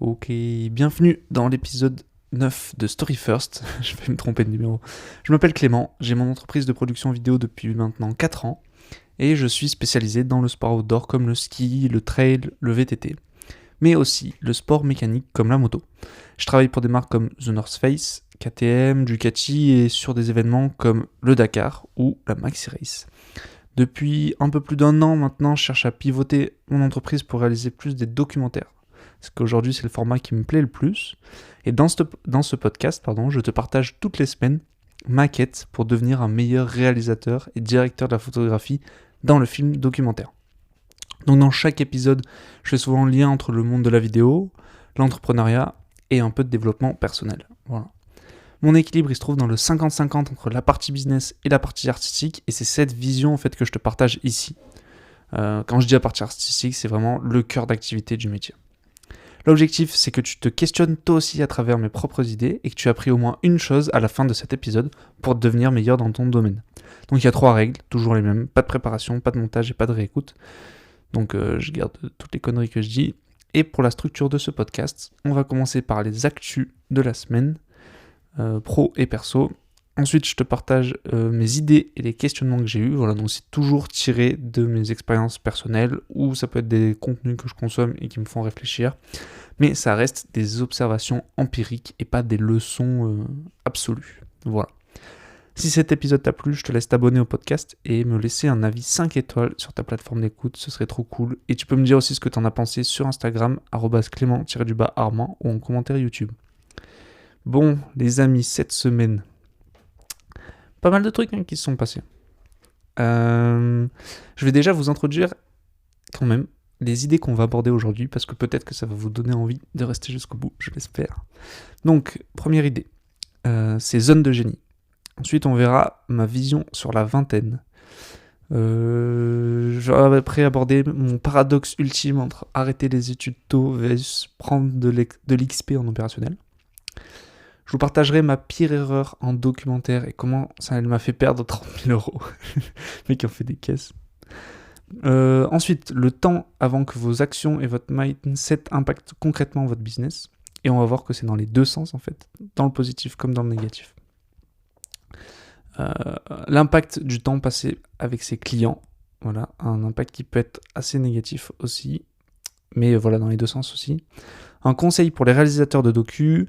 Ok, bienvenue dans l'épisode 9 de Story First. Je vais me tromper de numéro. Je m'appelle Clément, j'ai mon entreprise de production vidéo depuis maintenant 4 ans et je suis spécialisé dans le sport outdoor comme le ski, le trail, le VTT, mais aussi le sport mécanique comme la moto. Je travaille pour des marques comme The North Face, KTM, Ducati et sur des événements comme le Dakar ou la Maxi Race. Depuis un peu plus d'1 an maintenant, je cherche à pivoter mon entreprise pour réaliser plus des documentaires. Parce qu'aujourd'hui, c'est le format qui me plaît le plus. Et dans ce podcast, je te partage toutes les semaines ma quête pour devenir un meilleur réalisateur et directeur de la photographie dans le film documentaire. Donc dans chaque épisode, je fais souvent le lien entre le monde de la vidéo, l'entrepreneuriat et un peu de développement personnel. Voilà. Mon équilibre, il se trouve dans le 50-50 entre la partie business et la partie artistique, et c'est cette vision en fait que je te partage ici. Quand je dis la partie artistique, c'est vraiment le cœur d'activité du métier. L'objectif, c'est que tu te questionnes toi aussi à travers mes propres idées et que tu as appris au moins une chose à la fin de cet épisode pour devenir meilleur dans ton domaine. Donc il y a 3 règles, toujours les mêmes, pas de préparation, pas de montage et pas de réécoute. Donc je garde toutes les conneries que je dis. Et pour la structure de ce podcast, on va commencer par les actus de la semaine, pro et perso. Ensuite, je te partage mes idées et les questionnements que j'ai eus. Voilà, donc c'est toujours tiré de mes expériences personnelles ou ça peut être des contenus que je consomme et qui me font réfléchir. Mais ça reste des observations empiriques et pas des leçons absolues. Voilà. Si cet épisode t'a plu, je te laisse t'abonner au podcast et me laisser un avis 5 étoiles sur ta plateforme d'écoute, ce serait trop cool. Et tu peux me dire aussi ce que t'en as pensé sur Instagram, @clément_armand ou en commentaire YouTube. Bon, les amis, cette semaine, pas mal de trucs qui se sont passés. Je vais déjà vous introduire quand même les idées qu'on va aborder aujourd'hui, parce que peut-être que ça va vous donner envie de rester jusqu'au bout, je l'espère. Donc, première idée, c'est zone de génie. Ensuite, on verra ma vision sur la vingtaine. Je vais après aborder mon paradoxe ultime entre arrêter les études tôt versus prendre de l'XP en opérationnel. Je vous partagerai ma pire erreur en documentaire et comment ça elle m'a fait perdre 30 000 €. Mais qui ont fait des caisses. Ensuite, le temps avant que vos actions et votre mindset impactent concrètement votre business. Et on va voir que c'est dans les deux sens en fait, dans le positif comme dans le négatif. L'impact du temps passé avec ses clients, voilà, un impact qui peut être assez négatif aussi, mais voilà, dans les deux sens aussi. Un conseil pour les réalisateurs de docu.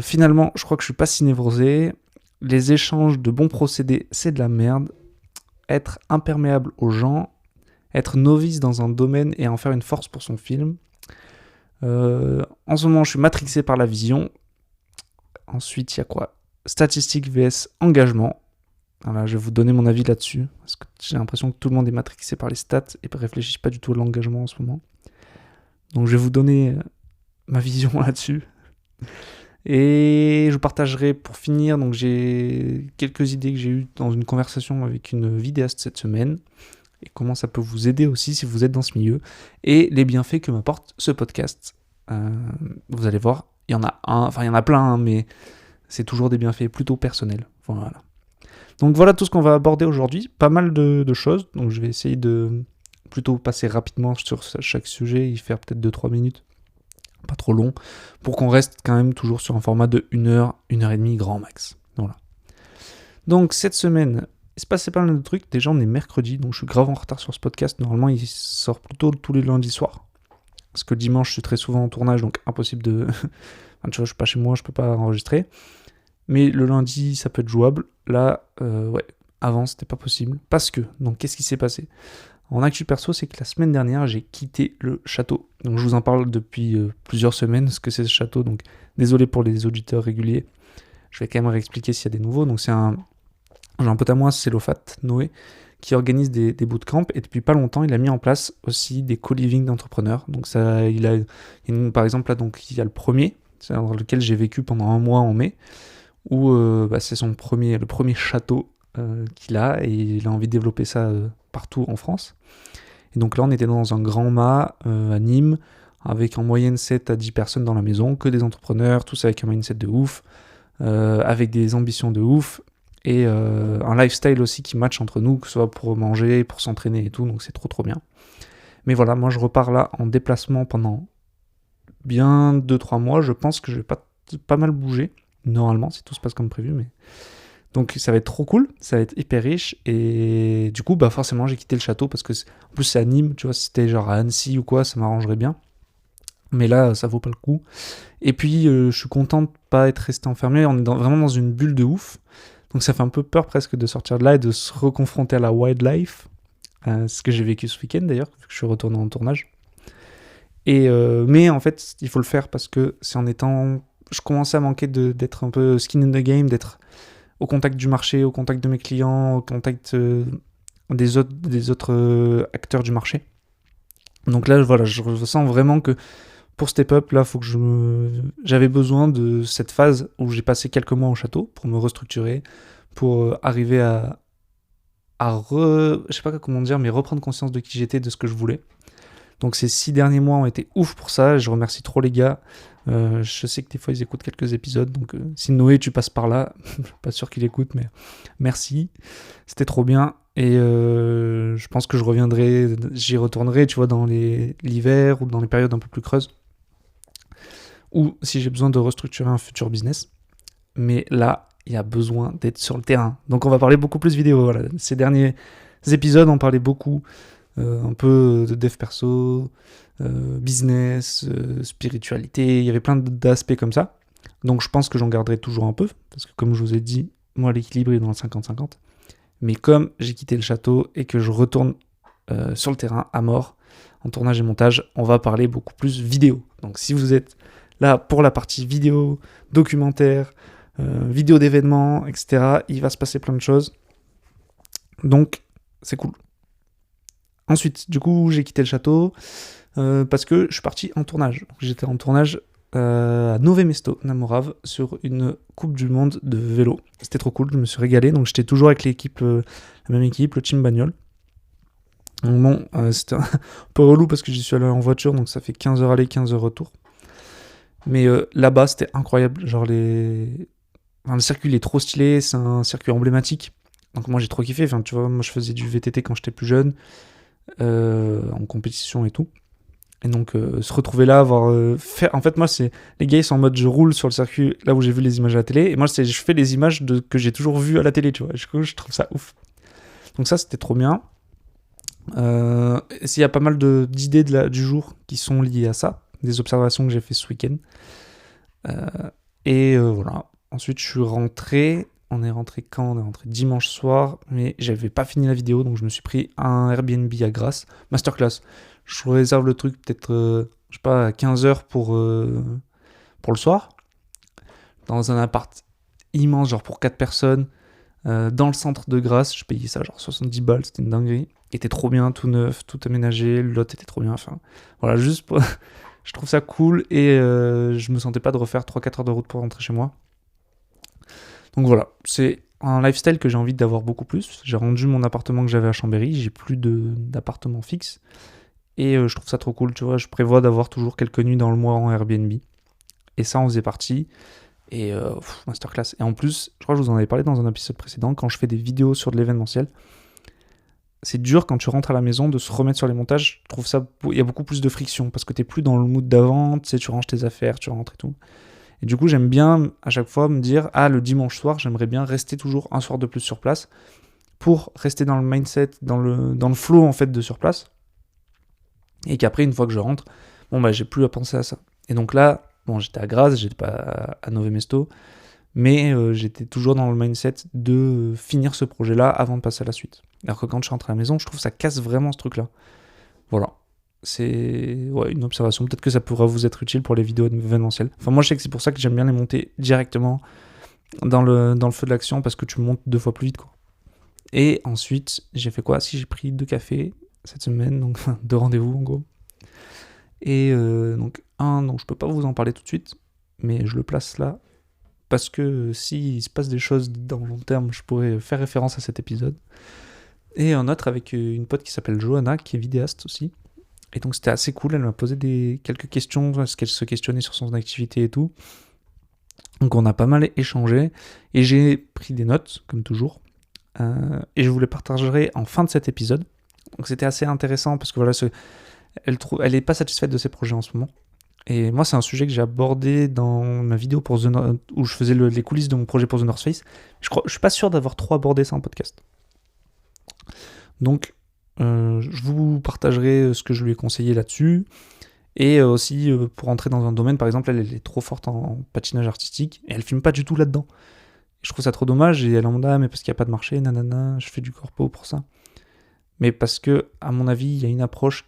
Finalement, je crois que je suis pas si névrosé. Les échanges de bons procédés, c'est de la merde. Être imperméable aux gens, être novice dans un domaine et en faire une force pour son film. En ce moment, je suis matrixé par la vision. Ensuite, il y a quoi ? Statistique vs engagement. Voilà, je vais vous donner mon avis là-dessus, parce que j'ai l'impression que tout le monde est matrixé par les stats et ne réfléchit pas du tout à l'engagement en ce moment. Donc je vais vous donner ma vision là-dessus. Et je vous partagerai pour finir, donc j'ai quelques idées que j'ai eues dans une conversation avec une vidéaste cette semaine, et comment ça peut vous aider aussi si vous êtes dans ce milieu, et les bienfaits que m'apporte ce podcast. Vous allez voir, il y en a plein, mais c'est toujours des bienfaits plutôt personnels. Voilà. Donc voilà tout ce qu'on va aborder aujourd'hui, pas mal de choses, donc je vais essayer de plutôt passer rapidement sur chaque sujet et faire peut-être 2-3 minutes, pas trop long, pour qu'on reste quand même toujours sur un format de 1 heure, 1 heure et demie grand max. Voilà. Donc cette semaine, il se passait pas mal de trucs, déjà on est mercredi, donc je suis grave en retard sur ce podcast, normalement il sort plutôt tous les lundis soirs, parce que dimanche je suis très souvent en tournage, donc impossible de... Enfin, tu vois, je suis pas chez moi, je peux pas enregistrer. Mais le lundi, ça peut être jouable. Là, avant, c'était pas possible. Parce que, donc, qu'est-ce qui s'est passé ? En actu perso, c'est que la semaine dernière, j'ai quitté le château. Donc, je vous en parle depuis plusieurs semaines, ce que c'est ce château. Donc, désolé pour les auditeurs réguliers. Je vais quand même réexpliquer s'il y a des nouveaux. Donc, j'ai un pote à moi, Célophat, Noé, qui organise des bootcamps. Et depuis pas longtemps, il a mis en place aussi des co-living d'entrepreneurs. Donc, par exemple, là, donc, il y a le premier, dans lequel j'ai vécu pendant 1 mois en mai, où c'est le premier château qu'il a, et il a envie de développer ça partout en France. Et donc là, on était dans un grand mât à Nîmes, avec en moyenne 7 à 10 personnes dans la maison, que des entrepreneurs, tous avec un mindset de ouf, avec des ambitions de ouf, et un lifestyle aussi qui match entre nous, que ce soit pour manger, pour s'entraîner et tout, donc c'est trop bien. Mais voilà, moi je repars là en déplacement pendant bien 2-3 mois, je pense que je vais pas mal bouger, normalement, si tout se passe comme prévu, mais... Donc ça va être trop cool, ça va être hyper riche, et du coup, bah forcément, j'ai quitté le château, parce que, en plus, c'est à Nîmes, tu vois, si c'était genre à Annecy ou quoi, ça m'arrangerait bien. Mais là, ça vaut pas le coup. Et puis, je suis content de pas être resté enfermé, on est vraiment dans une bulle de ouf, donc ça fait un peu peur presque de sortir de là et de se reconfronter à la wildlife, ce que j'ai vécu ce week-end d'ailleurs, vu que je suis retourné en tournage. Mais en fait, il faut le faire parce que c'est en étant... Je commençais à manquer d'être un peu skin in the game, d'être au contact du marché, au contact de mes clients, au contact des autres acteurs du marché. Donc là, voilà, je ressens vraiment que pour step up, là, faut que j'avais besoin de cette phase où j'ai passé quelques mois au château pour me restructurer, pour arriver je sais pas comment dire, mais reprendre conscience de qui j'étais, de ce que je voulais. Donc ces 6 derniers mois ont été ouf pour ça, je remercie trop les gars. Je sais que des fois ils écoutent quelques épisodes, donc si Noé tu passes par là, je suis pas sûr qu'il écoute, mais merci, c'était trop bien. Et je pense que j'y retournerai, tu vois, dans l'hiver ou dans les périodes un peu plus creuses, ou si j'ai besoin de restructurer un futur business. Mais là, il y a besoin d'être sur le terrain. Donc on va parler beaucoup plus vidéo. Voilà. Ces derniers épisodes, on parlait beaucoup un peu de dev perso, business, spiritualité, il y avait plein d'aspects comme ça. Donc je pense que j'en garderai toujours un peu, parce que comme je vous ai dit, moi l'équilibre est dans le 50-50. Mais comme j'ai quitté le château et que je retourne sur le terrain à mort, en tournage et montage, on va parler beaucoup plus vidéo. Donc si vous êtes là pour la partie vidéo, documentaire, vidéo d'événements, etc., il va se passer plein de choses. Donc c'est cool. Ensuite, du coup, j'ai quitté le château parce que je suis parti en tournage. Donc, j'étais en tournage à Nové Mesto, Namorave, sur une Coupe du Monde de vélo. C'était trop cool, je me suis régalé. Donc, j'étais toujours avec l'équipe, la même équipe, le team bagnole. Donc, bon, c'était un peu relou parce que j'y suis allé en voiture, donc ça fait 15 heures aller, 15 heures retour. Mais là-bas, c'était incroyable. Genre, le circuit, il est trop stylé, c'est un circuit emblématique. Donc, moi, j'ai trop kiffé. Enfin, tu vois, moi, je faisais du VTT quand j'étais plus jeune. En compétition et tout. Et donc se retrouver là, avoir faire... En fait moi c'est les gars ils sont en mode je roule sur le circuit là où j'ai vu les images à la télé, et moi je fais les images que j'ai toujours vues à la télé, tu vois. Du coup je trouve ça ouf. Donc ça c'était trop bien. Il y a pas mal d'idées du jour qui sont liées à ça, des observations que j'ai fait ce week-end. Voilà. Ensuite je suis rentré. On est rentré quand ? On est rentré dimanche soir, mais j'avais pas fini la vidéo, donc je me suis pris un Airbnb à Grasse. Masterclass. Je vous réserve le truc peut-être, je sais pas, à 15h pour le soir. Dans un appart immense, genre pour 4 personnes, dans le centre de Grasse. Je payais ça genre 70 balles, c'était une dinguerie. Il était trop bien, tout neuf, tout aménagé, le lot était trop bien. Enfin, voilà, juste pour... je trouve ça cool, et je me sentais pas de refaire 3-4 heures de route pour rentrer chez moi. Donc voilà, c'est un lifestyle que j'ai envie d'avoir beaucoup plus. J'ai rendu mon appartement que j'avais à Chambéry, j'ai plus d'appartement fixe. Et je trouve ça trop cool, tu vois. Je prévois d'avoir toujours quelques nuits dans le mois en Airbnb. Et ça en faisait partie. Et masterclass. Et en plus, je crois que je vous en avais parlé dans un épisode précédent, quand je fais des vidéos sur de l'événementiel, c'est dur quand tu rentres à la maison de se remettre sur les montages. Je trouve ça, il y a beaucoup plus de friction parce que t'es plus dans le mood d'avant, tu sais, tu ranges tes affaires, tu rentres et tout. Et du coup, j'aime bien à chaque fois me dire, le dimanche soir, j'aimerais bien rester toujours un soir de plus sur place pour rester dans le mindset, dans le flow en fait de sur place. Et qu'après, une fois que je rentre, j'ai plus à penser à ça. Et donc là, j'étais à Grasse, j'étais pas à Nové Mesto, mais j'étais toujours dans le mindset de finir ce projet-là avant de passer à la suite. Alors que quand je rentre à la maison, je trouve que ça casse vraiment ce truc-là. Voilà. C'est une observation. Peut-être que ça pourra vous être utile pour les vidéos événementielles. Enfin, moi, je sais que c'est pour ça que j'aime bien les monter directement dans le feu de l'action, parce que tu montes 2 fois plus vite, quoi. Et ensuite, j'ai fait quoi ? J'ai pris 2 cafés cette semaine, donc 2 rendez-vous en gros. Et donc un dont je peux pas vous en parler tout de suite, mais je le place là, parce que s'il se passe des choses dans le long terme, je pourrais faire référence à cet épisode. Et un autre avec une pote qui s'appelle Johanna, qui est vidéaste aussi. Et donc c'était assez cool, elle m'a posé quelques questions, est-ce qu'elle se questionnait sur son activité et tout. Donc on a pas mal échangé, et j'ai pris des notes, comme toujours. Et je vous les partagerai en fin de cet épisode. Donc c'était assez intéressant, parce que voilà, elle est pas satisfaite de ses projets en ce moment. Et moi, c'est un sujet que j'ai abordé dans ma vidéo pour où je faisais les coulisses de mon projet pour The North Face. Je suis pas sûr d'avoir trop abordé ça en podcast. Donc, je vous partagerai ce que je lui ai conseillé là-dessus. Et aussi, pour entrer dans un domaine, par exemple, elle est trop forte en patinage artistique, et elle filme pas du tout là-dedans. Je trouve ça trop dommage, et elle est en mode, mais parce qu'il n'y a pas de marché, nanana, je fais du corpo pour ça. Mais parce que, à mon avis, il y a une approche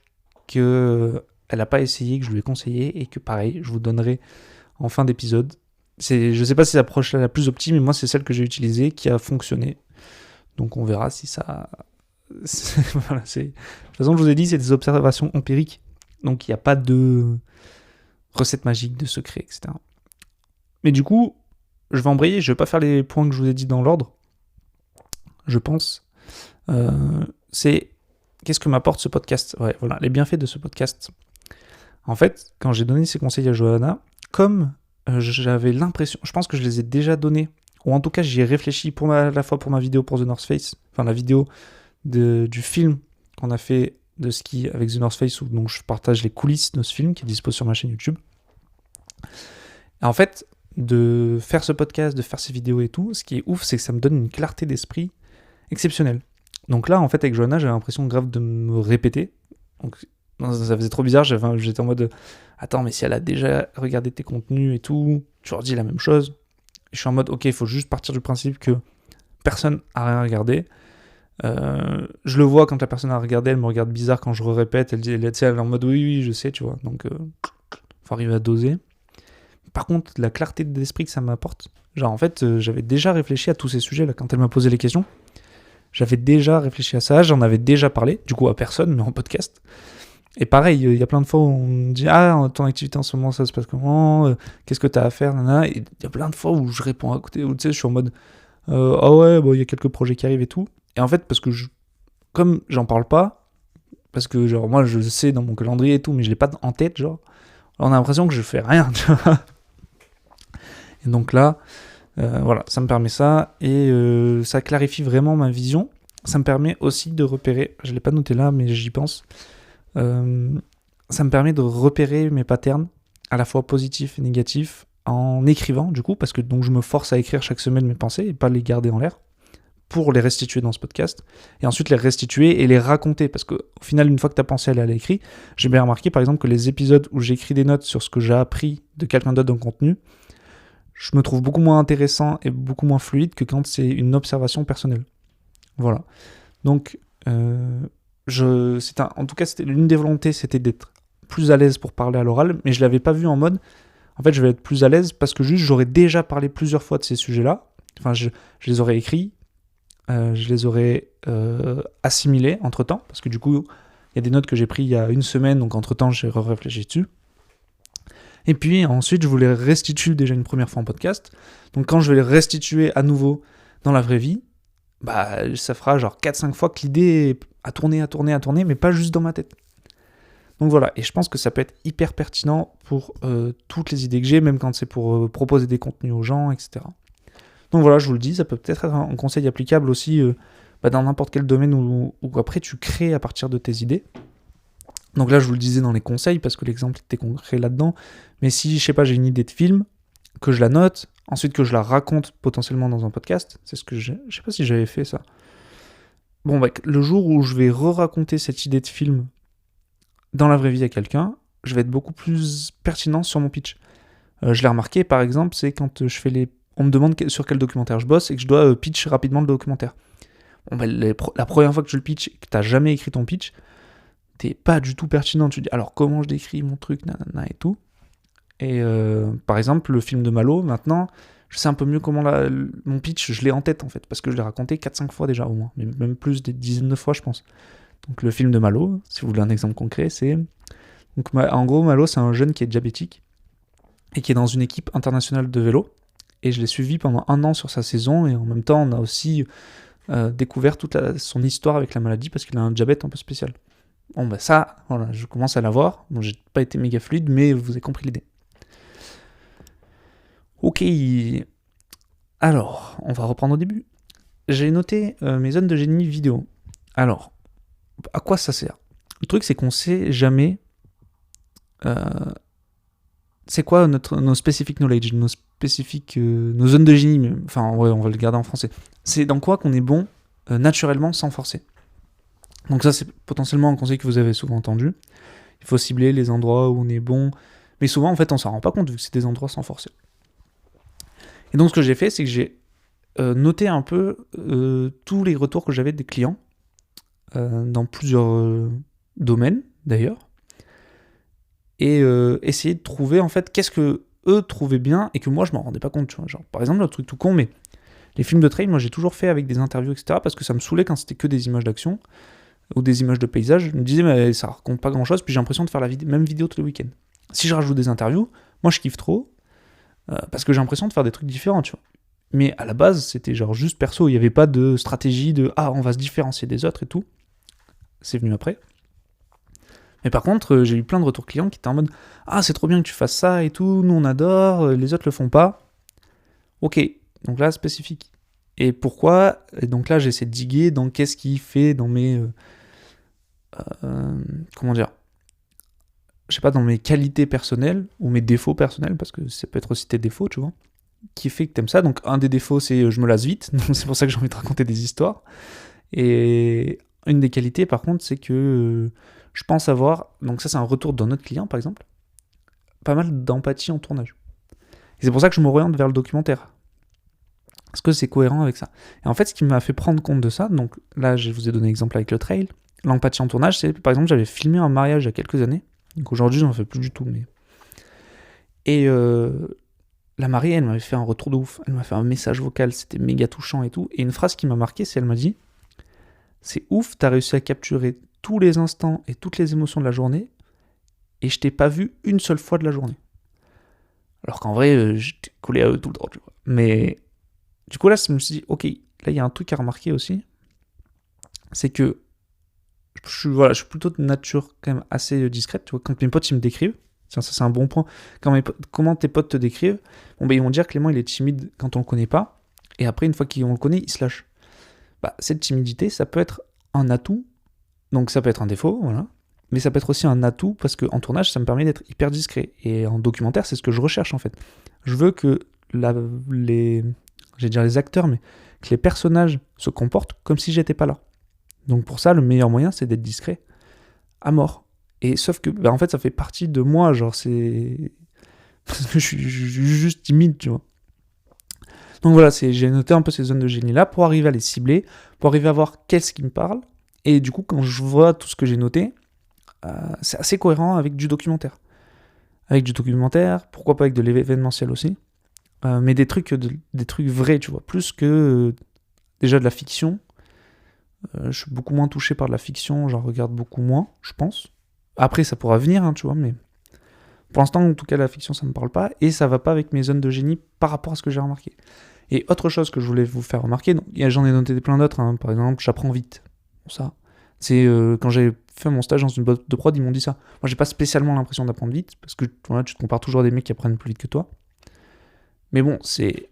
que elle n'a pas essayé, que je lui ai conseillé, et que pareil, je vous donnerai en fin d'épisode. Je sais pas si c'est l'approche la plus optimale, mais moi, c'est celle que j'ai utilisée, qui a fonctionné. Donc on verra si ça... Voilà, de toute façon, je vous ai dit, c'est des observations empiriques. Donc il n'y a pas de recette magique, de secret, etc. Mais du coup, je vais embrayer, je vais pas faire les points que je vous ai dit dans l'ordre. Je pense. C'est qu'est-ce que m'apporte ce podcast ? Ouais, voilà, les bienfaits de ce podcast. En fait, quand j'ai donné ces conseils à Johanna, comme j'avais l'impression, je pense que je les ai déjà donnés, ou en tout cas j'y ai réfléchi à la fois pour ma vidéo pour The North Face, enfin la vidéo du film qu'on a fait de ski avec The North Face, où donc je partage les coulisses de ce film qui est dispo sur ma chaîne YouTube. Et en fait, de faire ce podcast, de faire ces vidéos et tout, ce qui est ouf, c'est que ça me donne une clarté d'esprit exceptionnelle. Donc là, en fait, avec Johanna, j'avais l'impression grave de me répéter. Donc ça faisait trop bizarre, j'étais en mode attends, mais si elle a déjà regardé tes contenus et tout, tu leur dis la même chose. Je suis en mode ok, il faut juste partir du principe que personne n'a rien regardé. Je le vois quand la personne a regardé, elle me regarde bizarre quand je répète, elle est en mode oui, je sais, tu vois. Donc faut arriver à doser. Par contre, la clarté d'esprit que ça m'apporte, genre en fait, j'avais déjà réfléchi à tous ces sujets là quand elle m'a posé les questions. J'avais déjà réfléchi à ça, j'en avais déjà parlé, du coup à personne, mais en podcast. Et pareil, il y a plein de fois où on me dit ton activité en ce moment, ça se passe comment, qu'est-ce que t'as à faire, nana. Et il y a plein de fois où je réponds à côté, où tu sais, je suis en mode ouais, il y a quelques projets qui arrivent et tout. Et en fait, parce que comme j'en parle pas, parce que genre moi je sais dans mon calendrier et tout, mais je l'ai pas en tête, genre, on a l'impression que je fais rien, tu vois. Et donc là, voilà, ça me permet ça, et ça clarifie vraiment ma vision. Ça me permet aussi de repérer, je l'ai pas noté là, mais j'y pense, ça me permet de repérer mes patterns, à la fois positifs et négatifs, en écrivant, du coup, parce que donc je me force à écrire chaque semaine mes pensées, et pas les garder en l'air, pour les restituer dans ce podcast, et ensuite les restituer et les raconter, parce qu'au final, une fois que ta pensée elle est écrite, j'ai bien remarqué par exemple que les épisodes où j'écris des notes sur ce que j'ai appris de quelqu'un d'autre dans le contenu, je me trouve beaucoup moins intéressant et beaucoup moins fluide que quand c'est une observation personnelle. Voilà. Donc, en tout cas, c'était l'une des volontés, c'était d'être plus à l'aise pour parler à l'oral, mais je l'avais pas vu en mode, en fait, je vais être plus à l'aise parce que juste j'aurais déjà parlé plusieurs fois de ces sujets-là. Enfin, je les aurais écrits, je les aurais assimilés entre-temps, parce que du coup, il y a des notes que j'ai prises il y a une semaine, donc entre-temps, j'ai réfléchi dessus. Et puis ensuite, je vous les restitue déjà une première fois en podcast. Donc quand je vais les restituer à nouveau dans la vraie vie, bah ça fera genre 4-5 fois que l'idée a tourné, mais pas juste dans ma tête. Donc voilà, et je pense que ça peut être hyper pertinent pour toutes les idées que j'ai, même quand c'est pour proposer des contenus aux gens, etc. Donc voilà, je vous le dis, ça peut peut-être être un conseil applicable aussi dans n'importe quel domaine où après tu crées à partir de tes idées. Donc là, je vous le disais dans les conseils, parce que l'exemple était concret là-dedans. Mais si, je sais pas, j'ai une idée de film, que je la note, ensuite que je la raconte potentiellement dans un podcast, c'est ce que je sais pas si j'avais fait ça. Bon, le jour où je vais re-raconter cette idée de film dans la vraie vie à quelqu'un, je vais être beaucoup plus pertinent sur mon pitch. Je l'ai remarqué, par exemple, c'est quand on me demande sur quel documentaire je bosse et que je dois pitch rapidement le documentaire. Bon, la première fois que je le pitch et que t'as jamais écrit ton pitch, t'es pas du tout pertinent. Tu dis alors comment je décris mon truc, nanana et tout. Et par exemple, le film de Malo, maintenant, je sais un peu mieux comment mon pitch, je l'ai en tête en fait, parce que je l'ai raconté 4-5 fois déjà au moins, mais même plus, des dizaines de fois je pense. Donc le film de Malo, si vous voulez un exemple concret, c'est... Donc, en gros, Malo, c'est un jeune qui est diabétique et qui est dans une équipe internationale de vélo. Et je l'ai suivi pendant 1 an sur sa saison, et en même temps, on a aussi découvert toute son histoire avec la maladie, parce qu'il a un diabète un peu spécial. Bon, ça, voilà, je commence à l'avoir. Bon, j'ai pas été méga fluide, mais vous avez compris l'idée. Ok. Alors, on va reprendre au début. J'ai noté mes zones de génie vidéo. Alors, à quoi ça sert ? Le truc, c'est qu'on sait jamais c'est quoi nos specific knowledge, nos zones de génie, enfin ouais, on va le garder en français. C'est dans quoi qu'on est bon naturellement sans forcer. Donc ça, c'est potentiellement un conseil que vous avez souvent entendu. Il faut cibler les endroits où on est bon, mais souvent en fait on s'en rend pas compte vu que c'est des endroits sans forcer. Et donc ce que j'ai fait, c'est que j'ai noté un peu tous les retours que j'avais des clients dans plusieurs domaines d'ailleurs, et essayer de trouver en fait qu'est-ce que eux trouvaient bien et que moi je m'en rendais pas compte, tu vois. Genre par exemple, le truc tout con, mais les films de trail, moi j'ai toujours fait avec des interviews, etc., parce que ça me saoulait quand c'était que des images d'action ou des images de paysage. Je me disais mais ça raconte pas grand chose, puis j'ai l'impression de faire la même vidéo tous les week-ends. Si je rajoute des interviews, moi je kiffe trop parce que j'ai l'impression de faire des trucs différents, tu vois. Mais à la base c'était genre juste perso, il y avait pas de stratégie de on va se différencier des autres et tout. C'est venu après. Mais par contre, j'ai eu plein de retours clients qui étaient en mode c'est trop bien que tu fasses ça et tout, nous on adore, les autres le font pas. Ok, donc là, spécifique. Et pourquoi ? Et donc là, j'essaie de diguer dans qu'est-ce qui fait dans mes. Comment dire ? Je sais pas, dans mes qualités personnelles ou mes défauts personnels, parce que ça peut être aussi tes défauts, tu vois, qui fait que t'aimes ça. Donc un des défauts, c'est je me lasse vite, donc c'est pour ça que j'ai envie de raconter des histoires. Et une des qualités, par contre, c'est que je pense avoir, donc ça c'est un retour d'un autre client, par exemple, pas mal d'empathie en tournage. Et c'est pour ça que je m'oriente vers le documentaire. Parce que c'est cohérent avec ça. Et en fait, ce qui m'a fait prendre compte de ça, donc là, je vous ai donné l'exemple avec le trail, l'empathie en tournage, c'est, par exemple, j'avais filmé un mariage il y a quelques années, donc aujourd'hui, j'en fais plus du tout, mais... Et la mariée, elle m'avait fait un retour de ouf, elle m'a fait un message vocal, c'était méga touchant et tout, et une phrase qui m'a marqué, c'est, elle m'a dit, c'est ouf, t'as réussi à capturer tous les instants et toutes les émotions de la journée, et je t'ai pas vu une seule fois de la journée. Alors qu'en vrai, j'étais collé à eux tout le temps, tu vois. Mais du coup là, je me suis dit, ok, là il y a un truc à remarquer aussi, c'est que je suis plutôt de nature quand même assez discrète, tu vois. Quand mes potes ils me décrivent, ça c'est un bon point, comment tes potes te décrivent, ils vont dire Clément il est timide quand on le connaît pas, et après une fois qu'on le connaît, il se lâche. Cette timidité, ça peut être un atout, donc ça peut être un défaut, voilà. Mais ça peut être aussi un atout parce qu'en tournage, ça me permet d'être hyper discret. Et en documentaire, c'est ce que je recherche en fait. Je veux que les acteurs, mais que les personnages se comportent comme si j'étais pas là. Donc pour ça, le meilleur moyen, c'est d'être discret à mort. Et sauf que, en fait, ça fait partie de moi, genre c'est... Parce que je suis juste timide, tu vois. Donc voilà, j'ai noté un peu ces zones de génie-là pour arriver à les cibler, pour arriver à voir qu'est-ce qui me parle. Et du coup, quand je vois tout ce que j'ai noté, c'est assez cohérent avec du documentaire. Avec du documentaire, pourquoi pas avec de l'événementiel aussi. Mais des trucs vrais, tu vois. Plus que déjà de la fiction. Je suis beaucoup moins touché par de la fiction, j'en regarde beaucoup moins, je pense. Après, ça pourra venir, hein, tu vois, mais pour l'instant, en tout cas, la fiction, ça me parle pas, et ça va pas avec mes zones de génie par rapport à ce que j'ai remarqué. Et autre chose que je voulais vous faire remarquer, donc, j'en ai noté plein d'autres, hein, par exemple, j'apprends vite. Bon, ça, c'est quand j'ai fait mon stage dans une boîte de prod, ils m'ont dit ça. Moi, j'ai pas spécialement l'impression d'apprendre vite, parce que voilà, tu te compares toujours à des mecs qui apprennent plus vite que toi. Mais bon, c'est...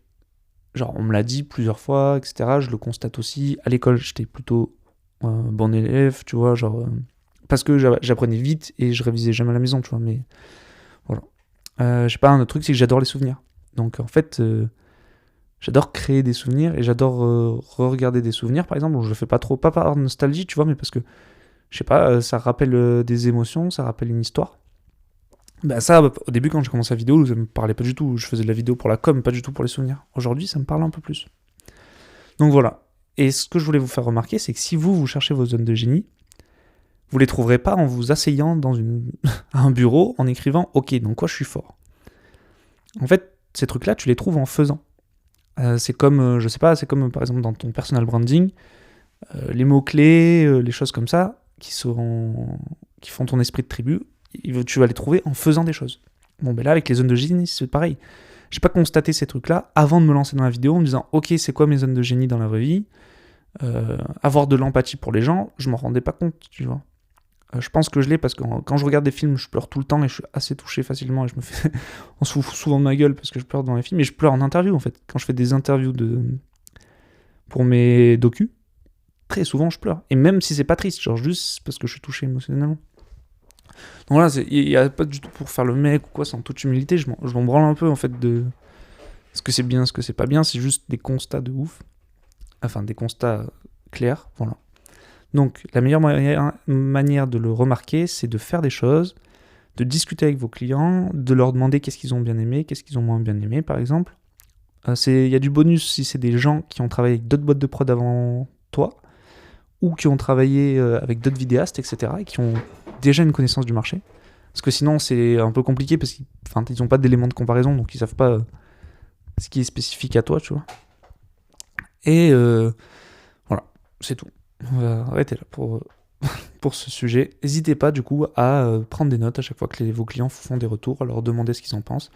Genre, on me l'a dit plusieurs fois, etc. Je le constate aussi. À l'école, j'étais plutôt bon élève, tu vois, genre... parce que j'apprenais vite et je révisais jamais à la maison, tu vois, mais... Voilà. Je sais pas, un autre truc, c'est que j'adore les souvenirs. Donc, en fait, j'adore créer des souvenirs et j'adore re-regarder des souvenirs, par exemple. Je le fais pas trop, pas par nostalgie, tu vois, mais parce que, je sais pas, ça rappelle des émotions, ça rappelle une histoire. Ça, au début, quand j'ai commencé la vidéo, ça me parlait pas du tout. Je faisais de la vidéo pour la com, pas du tout pour les souvenirs. Aujourd'hui, ça me parle un peu plus. Donc voilà. Et ce que je voulais vous faire remarquer, c'est que si vous cherchez vos zones de génie, vous les trouverez pas en vous asseyant dans un bureau, en écrivant « Ok, donc quoi je suis fort ?» En fait, ces trucs-là, tu les trouves en faisant. C'est comme, je sais pas, c'est comme par exemple dans ton personal branding, les mots-clés, les choses comme ça, qui font ton esprit de tribu, tu vas les trouver en faisant des choses. Bon, là, avec les zones de génie, c'est pareil. J'ai pas constaté ces trucs-là avant de me lancer dans la vidéo en me disant « Ok, c'est quoi mes zones de génie dans la vraie vie ?» Avoir de l'empathie pour les gens, je m'en rendais pas compte, tu vois. Je pense que je l'ai parce que quand je regarde des films, je pleure tout le temps et je suis assez touché facilement et je me fais... on se fout souvent de ma gueule parce que je pleure dans les films, et je pleure en interview en fait. Quand je fais des interviews pour mes docus, très souvent je pleure. Et même si c'est pas triste, genre juste parce que je suis touché émotionnellement. Donc voilà, il n'y a pas du tout pour faire le mec ou quoi, c'est en toute humilité, je m'en branle un peu en fait de ce que c'est bien, ce que c'est pas bien, c'est juste des constats de ouf. Enfin, des constats clairs, voilà. Donc, la meilleure manière de le remarquer, c'est de faire des choses, de discuter avec vos clients, de leur demander qu'est-ce qu'ils ont bien aimé, qu'est-ce qu'ils ont moins bien aimé, par exemple. Il y a du bonus si c'est des gens qui ont travaillé avec d'autres boîtes de prod avant toi, ou qui ont travaillé avec d'autres vidéastes, etc., et qui ont déjà une connaissance du marché. Parce que sinon, c'est un peu compliqué, parce qu'ils n'ont pas d'éléments de comparaison, donc ils savent pas ce qui est spécifique à toi, tu vois. Et voilà, c'est tout. On va arrêter là pour ce sujet. N'hésitez pas du coup à prendre des notes à chaque fois que vos clients font des retours, à leur demander ce qu'ils en pensent.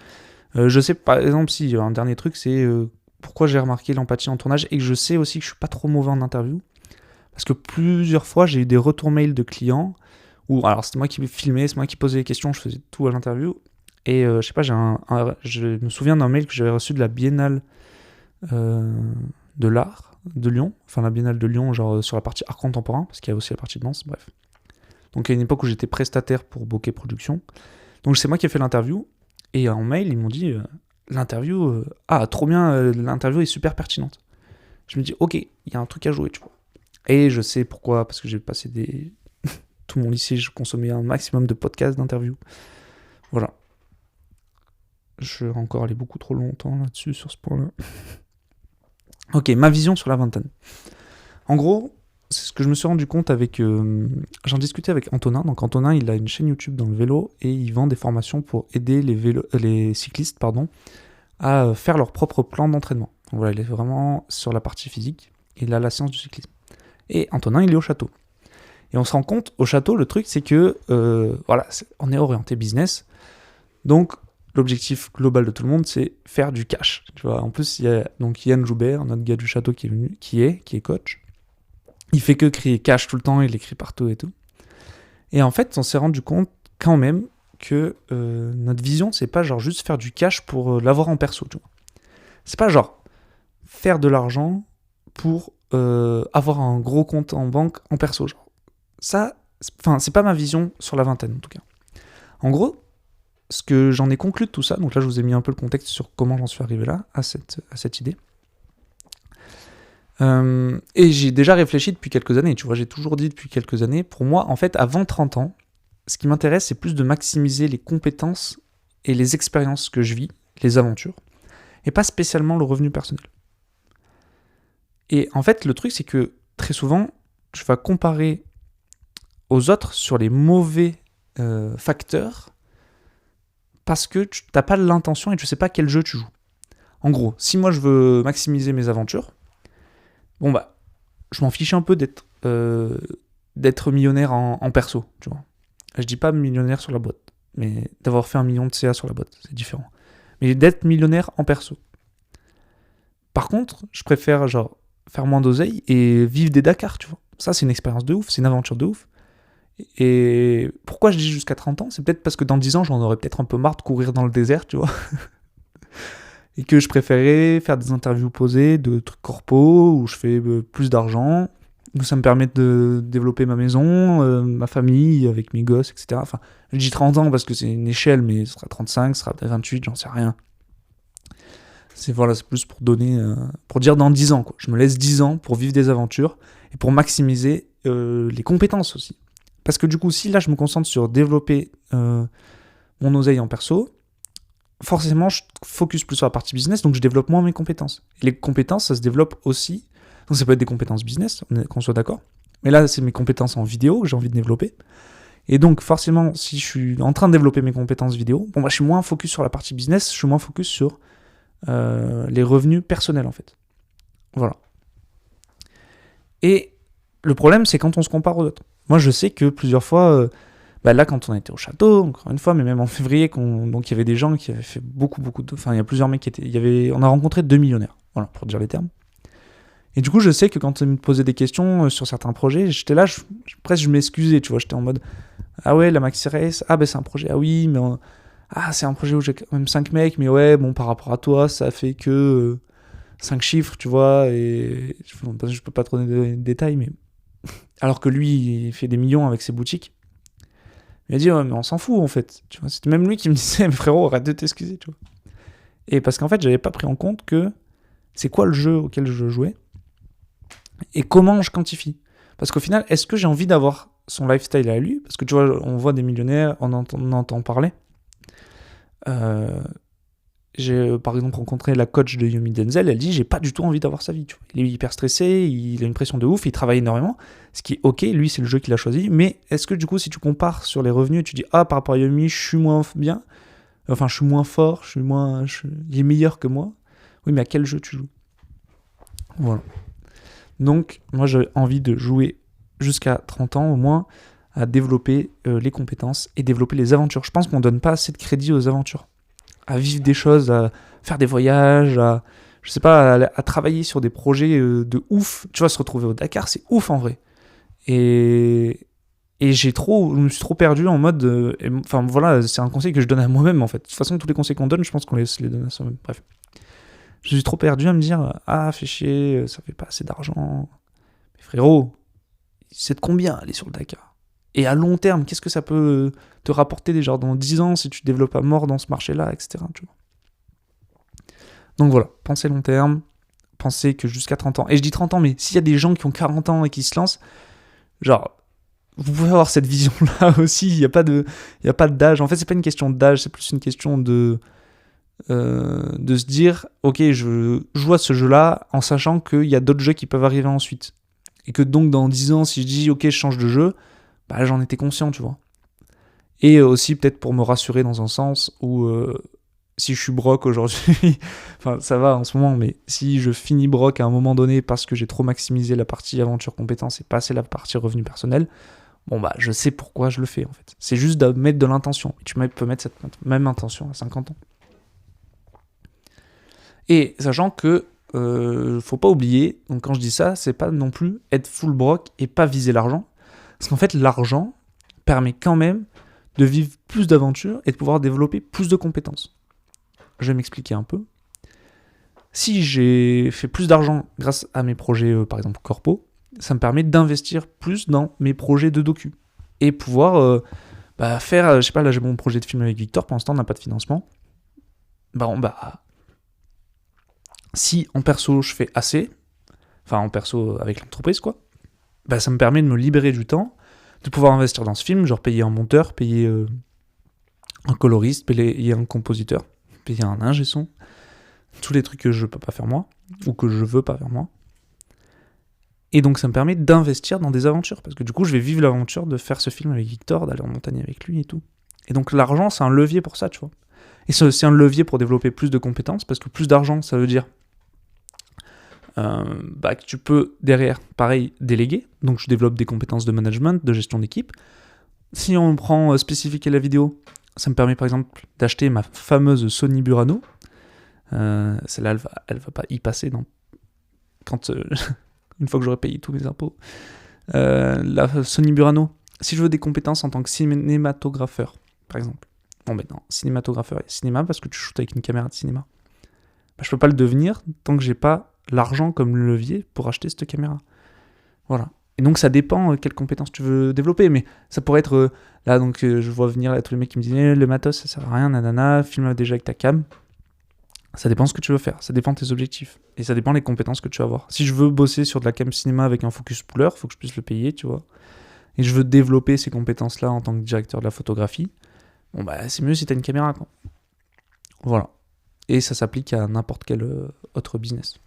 Je sais par exemple si un dernier truc c'est pourquoi j'ai remarqué l'empathie en tournage et que je sais aussi que je suis pas trop mauvais en interview. Parce que plusieurs fois j'ai eu des retours mails de clients où alors c'était moi qui filmais, c'est moi qui posais les questions, je faisais tout à l'interview. Et je sais pas, je me souviens d'un mail que j'avais reçu de la Biennale de l'art de Lyon, enfin la Biennale de Lyon, genre sur la partie art contemporain, parce qu'il y a aussi la partie danse, bref. Donc à une époque où j'étais prestataire pour Bokeh Productions. Donc c'est moi qui ai fait l'interview, et en mail, ils m'ont dit l'interview, trop bien, l'interview est super pertinente. Je me dis, ok, il y a un truc à jouer, tu vois. Et je sais pourquoi, parce que j'ai passé tout mon lycée, je consommais un maximum de podcasts, d'interviews. Voilà. Je vais encore aller beaucoup trop longtemps là-dessus, sur ce point-là. Ok, ma vision sur la vingtaine. En gros, c'est ce que je me suis rendu compte avec... j'en discutais avec Antonin. Donc Antonin, il a une chaîne YouTube dans le vélo et il vend des formations pour aider les cyclistes à faire leur propre plan d'entraînement. Donc voilà, il est vraiment sur la partie physique. Il a la science du cyclisme. Et Antonin, il est au château. Et on se rend compte, au château, le truc, c'est que on est orienté business. Donc, l'objectif global de tout le monde, c'est faire du cash. Tu vois, en plus, il y a donc Yann Joubert, notre gars du château qui est venu, qui est coach. Il fait que crier cash tout le temps, il écrit partout et tout. Et en fait, on s'est rendu compte quand même que notre vision, c'est pas genre juste faire du cash pour l'avoir en perso. Tu vois. C'est pas genre faire de l'argent pour avoir un gros compte en banque en perso. Genre. Ça, c'est pas ma vision sur la vingtaine en tout cas. En gros, ce que j'en ai conclu de tout ça, donc là je vous ai mis un peu le contexte sur comment j'en suis arrivé là, à cette idée. Et j'ai déjà réfléchi depuis quelques années, tu vois, j'ai toujours dit depuis quelques années, pour moi, en fait, avant 30 ans, ce qui m'intéresse, c'est plus de maximiser les compétences et les expériences que je vis, les aventures, et pas spécialement le revenu personnel. Et en fait, le truc, c'est que très souvent, tu vas comparer aux autres sur les mauvais facteurs parce que tu n'as pas l'intention et tu sais pas quel jeu tu joues. En gros, si moi je veux maximiser mes aventures, bon bah, je m'en fiche un peu d'être millionnaire en perso, tu vois. Je dis pas millionnaire sur la boîte, mais d'avoir fait 1 million de CA sur la boîte, c'est différent. Mais d'être millionnaire en perso. Par contre, je préfère genre faire moins d'oseille et vivre des Dakar, tu vois. Ça, c'est une expérience de ouf, c'est une aventure de ouf. Et pourquoi je dis jusqu'à 30 ans ? C'est peut-être parce que dans 10 ans, j'en aurais peut-être un peu marre de courir dans le désert, tu vois. Et que je préférais faire des interviews posées, de trucs corpo, où je fais plus d'argent, où ça me permet de développer ma maison, ma famille, avec mes gosses, etc. Enfin, je dis 30 ans parce que c'est une échelle, mais ce sera 35, ce sera peut-être 28, j'en sais rien. C'est plus pour donner, pour dire dans 10 ans, quoi. Je me laisse 10 ans pour vivre des aventures et pour maximiser les compétences aussi. Parce que du coup, si là je me concentre sur développer mon oseille en perso, forcément je focus plus sur la partie business, donc je développe moins mes compétences. Et les compétences, ça se développe aussi. Donc ça peut être des compétences business, qu'on soit d'accord. Mais là, c'est mes compétences en vidéo que j'ai envie de développer. Et donc forcément, si je suis en train de développer mes compétences vidéo, je suis moins focus sur la partie business, je suis moins focus sur les revenus personnels en fait. Voilà. Et le problème, c'est quand on se compare aux autres. Moi, je sais que plusieurs fois, là, quand on était au château, encore une fois, mais même en février, donc il y avait des gens qui avaient fait beaucoup de... Enfin, il y a plusieurs mecs qui étaient... On a rencontré 2 millionnaires, voilà, pour dire les termes. Et du coup, je sais que quand ils me posaient des questions sur certains projets, j'étais là, presque je m'excusais, tu vois, j'étais en mode, ah ouais, la Maxi Race, c'est un projet, ah oui, mais... c'est un projet où j'ai quand même 5 mecs, mais ouais, bon, par rapport à toi, ça fait que 5 chiffres, tu vois, et je peux pas te donner de détails, mais... Alors que lui, il fait des millions avec ses boutiques. Il m'a dit, ouais, mais on s'en fout en fait. Tu vois, c'était même lui qui me disait, mais frérot, arrête de t'excuser, tu vois. Et parce qu'en fait, j'avais pas pris en compte que c'est quoi le jeu auquel je jouais et comment je quantifie. Parce qu'au final, est-ce que j'ai envie d'avoir son lifestyle à lui ? Parce que tu vois, on voit des millionnaires, on entend parler. J'ai par exemple rencontré la coach de Yomi Denzel, elle dit j'ai pas du tout envie d'avoir sa vie, tu vois. Il est hyper stressé, il a une pression de ouf, il travaille énormément, ce qui est ok, lui c'est le jeu qu'il a choisi, mais est-ce que du coup si tu compares sur les revenus, tu dis par rapport à Yomi je suis moins bien, enfin je suis moins fort, il est meilleur que moi, oui mais à quel jeu tu joues ? Voilà. Donc moi j'ai envie de jouer jusqu'à 30 ans au moins à développer les compétences et développer les aventures. Je pense qu'on donne pas assez de crédit aux aventures. À vivre des choses, à faire des voyages, à travailler sur des projets de ouf. Tu vois, se retrouver au Dakar, c'est ouf en vrai. Et je me suis trop perdu en mode... Enfin voilà, c'est un conseil que je donne à moi-même en fait. De toute façon, tous les conseils qu'on donne, je pense qu'on les donne à soi-même. Bref. Je suis trop perdu à me dire, fais chier, ça fait pas assez d'argent. Mais frérot, c'est de combien aller sur le Dakar ? Et à long terme, qu'est-ce que ça peut te rapporter déjà dans 10 ans si tu te développes à mort dans ce marché-là, etc. Tu vois. Donc voilà, pensez long terme, pensez que jusqu'à 30 ans, et je dis 30 ans, mais s'il y a des gens qui ont 40 ans et qui se lancent, genre, vous pouvez avoir cette vision-là aussi, il n'y a pas d'âge. En fait, c'est pas une question d'âge, c'est plus une question de se dire, ok, je joue à ce jeu-là en sachant qu'il y a d'autres jeux qui peuvent arriver ensuite. Et que donc dans 10 ans, si je dis, ok, je change de jeu, bah, j'en étais conscient, tu vois. Et aussi peut-être pour me rassurer dans un sens où si je suis broke aujourd'hui, enfin ça va en ce moment, mais si je finis broke à un moment donné parce que j'ai trop maximisé la partie aventure compétence et pas assez la partie revenu personnel, bon bah je sais pourquoi je le fais en fait. C'est juste de mettre de l'intention. Et tu peux mettre cette même intention à 50 ans. Et sachant que faut pas oublier, donc quand je dis ça, c'est pas non plus être full broke et pas viser l'argent. Parce qu'en fait, l'argent permet quand même de vivre plus d'aventures et de pouvoir développer plus de compétences. Je vais m'expliquer un peu. Si j'ai fait plus d'argent grâce à mes projets, par exemple corpo, ça me permet d'investir plus dans mes projets de docu. Et pouvoir faire, je sais pas, là j'ai mon projet de film avec Victor, pour l'instant on n'a pas de financement. Si en perso je fais assez, enfin en perso avec l'entreprise quoi, ça me permet de me libérer du temps, de pouvoir investir dans ce film, genre payer un monteur, payer un coloriste, payer un compositeur, payer un ingé son, tous les trucs que je peux pas faire moi, ou que je veux pas faire moi. Et donc ça me permet d'investir dans des aventures, parce que du coup je vais vivre l'aventure de faire ce film avec Victor, d'aller en montagne avec lui et tout. Et donc l'argent c'est un levier pour ça, tu vois. Et c'est aussi un levier pour développer plus de compétences, parce que plus d'argent ça veut dire que tu peux derrière, pareil, déléguer. Donc je développe des compétences de management, de gestion d'équipe. Si on prend spécifique à la vidéo, ça me permet par exemple d'acheter ma fameuse Sony Burano. Celle-là, elle va pas y passer quand une fois que j'aurai payé tous mes impôts. La Sony Burano, si je veux des compétences en tant que cinématographeur, par exemple. Bon, ben non, cinématographeur et cinéma, parce que tu shootes avec une caméra de cinéma. Je peux pas le devenir tant que j'ai pas l'argent comme levier pour acheter cette caméra. Voilà. Et donc ça dépend quelles compétences tu veux développer, mais ça pourrait être là, donc je vois venir là, tous les mecs qui me disent le matos ça sert à rien, nanana, filme déjà avec ta cam. Ça dépend ce que tu veux faire, ça dépend de tes objectifs, et ça dépend des compétences que tu vas avoir. Si je veux bosser sur de la cam cinéma avec un focus puller, faut que je puisse le payer, tu vois. Et je veux développer ces compétences-là en tant que directeur de la photographie, c'est mieux si t'as une caméra, quoi. Voilà. Et ça s'applique à n'importe quel autre business.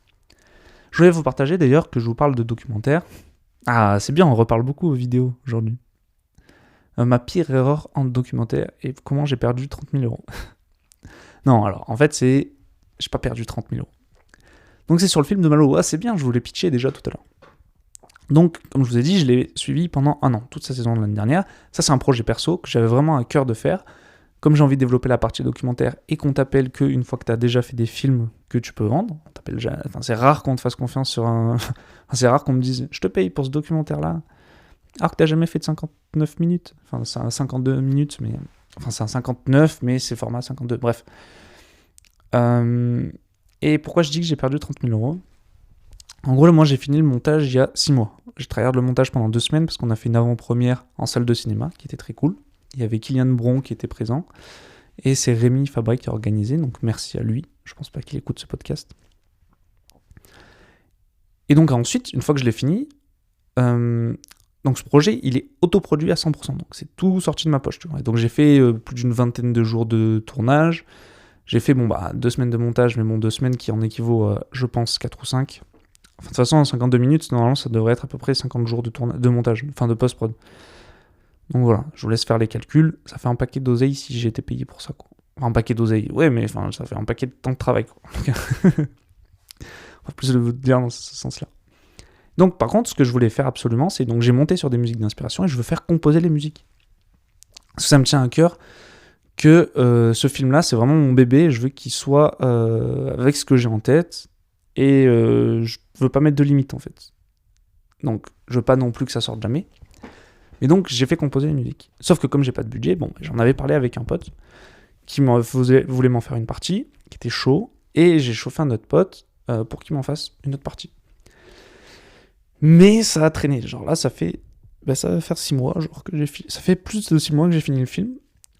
Je voulais vous partager d'ailleurs que je vous parle de documentaire. Ah, c'est bien, on reparle beaucoup aux vidéos aujourd'hui. Ma pire erreur en documentaire et comment j'ai perdu 30 000 euros. Non, alors, en fait, j'ai pas perdu 30 000 euros. Donc, c'est sur le film de Malo. C'est bien, je vous l'ai pitché déjà tout à l'heure. Donc, comme je vous ai dit, je l'ai suivi pendant 1 an, toute sa saison de l'année dernière. Ça, c'est un projet perso que j'avais vraiment à cœur de faire. Comme j'ai envie de développer la partie documentaire et qu'on t'appelle qu'une fois que tu as déjà fait des films que tu peux vendre, c'est rare qu'on te fasse confiance sur un... c'est rare qu'on me dise « je te paye pour ce documentaire-là », alors que tu n'as jamais fait de 59 minutes. Enfin, c'est un 52 minutes, mais... Enfin, c'est un 59, mais c'est format 52. Bref. Et pourquoi je dis que j'ai perdu 30 000 euros ? En gros, moi, j'ai fini le montage il y a 6 mois. J'ai travaillé le montage pendant 2 semaines parce qu'on a fait une avant-première en salle de cinéma, qui était très cool. Il y avait Kylian Bron qui était présent. Et c'est Rémi Fabré qui a organisé, donc merci à lui. Je pense pas qu'il écoute ce podcast. Et donc ensuite, une fois que je l'ai fini, donc ce projet, il est autoproduit à 100%. Donc c'est tout sorti de ma poche. Tu vois. Et donc j'ai fait plus d'une vingtaine de jours de tournage. J'ai fait 2 semaines de montage, mais 2 semaines qui en équivaut à, je pense, 4 ou 5. Enfin, de toute façon, en 52 minutes, normalement, ça devrait être à peu près 50 jours de montage, enfin de post-prod. Donc voilà, je vous laisse faire les calculs. Ça fait un paquet d'oseille si j'ai été payé pour ça, quoi. Enfin, un paquet d'oseille, ouais, mais enfin, ça fait un paquet de temps de travail, quoi. On va plus le dire dans ce sens-là. Donc, par contre, ce que je voulais faire absolument, c'est donc j'ai monté sur des musiques d'inspiration et je veux faire composer les musiques. Parce que ça me tient à cœur que ce film-là, c'est vraiment mon bébé. Je veux qu'il soit avec ce que j'ai en tête et je veux pas mettre de limite, en fait. Donc, je veux pas non plus que ça sorte jamais. Et donc, j'ai fait composer les musiques. Sauf que comme j'ai pas de budget, j'en avais parlé avec un pote qui voulait m'en faire une partie, qui était chaud, et j'ai chauffé un autre pote pour qu'il m'en fasse une autre partie. Mais ça a traîné. Genre là, ça va faire 6 mois, genre que ça fait plus de 6 mois que j'ai fini le film,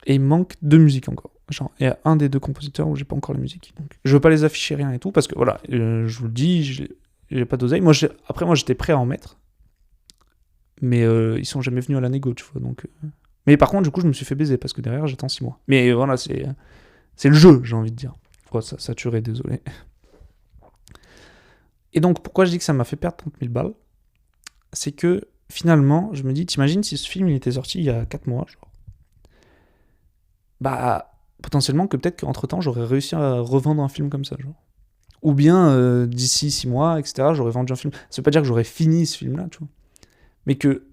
et il me manque 2 musiques encore. Genre, il y a un des 2 compositeurs où j'ai pas encore les musiques. Donc, je veux pas les afficher rien et tout, parce que voilà, je vous le dis, j'ai pas d'oseille. Après, moi, j'étais prêt à en mettre, mais ils sont jamais venus à la négo, tu vois, donc... Mais par contre, du coup, je me suis fait baiser, parce que derrière, j'attends 6 mois. Mais voilà, c'est le jeu, j'ai envie de dire. Oh, ça saturé, désolé. Et donc, pourquoi je dis que ça m'a fait perdre 30 000 balles ? C'est que, finalement, je me dis, t'imagines si ce film, il était sorti il y a 4 mois, genre... potentiellement que peut-être qu'entre-temps, j'aurais réussi à revendre un film comme ça, genre. Ou bien, d'ici 6 mois, etc., j'aurais vendu un film. Ça veut pas dire que j'aurais fini ce film-là, tu vois. Mais que,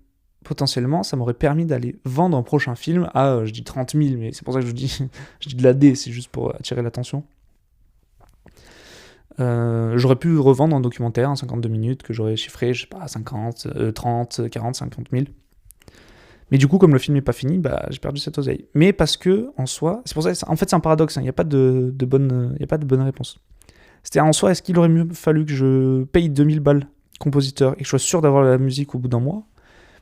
potentiellement, ça m'aurait permis d'aller vendre un prochain film à, je dis 30 000, mais c'est pour ça que je dis de la D, c'est juste pour attirer l'attention. J'aurais pu revendre un documentaire, en 52 minutes, que j'aurais chiffré, je sais pas, 50, 30, 40, 50 000. Mais du coup, comme le film n'est pas fini, j'ai perdu cette oseille. Mais parce que, en soi, c'est pour ça, en fait, c'est un paradoxe, il n'y a pas de bonne réponse. C'était en soi, est-ce qu'il aurait mieux fallu que je paye 2000 balles compositeur et que je sois sûr d'avoir la musique au bout d'un mois,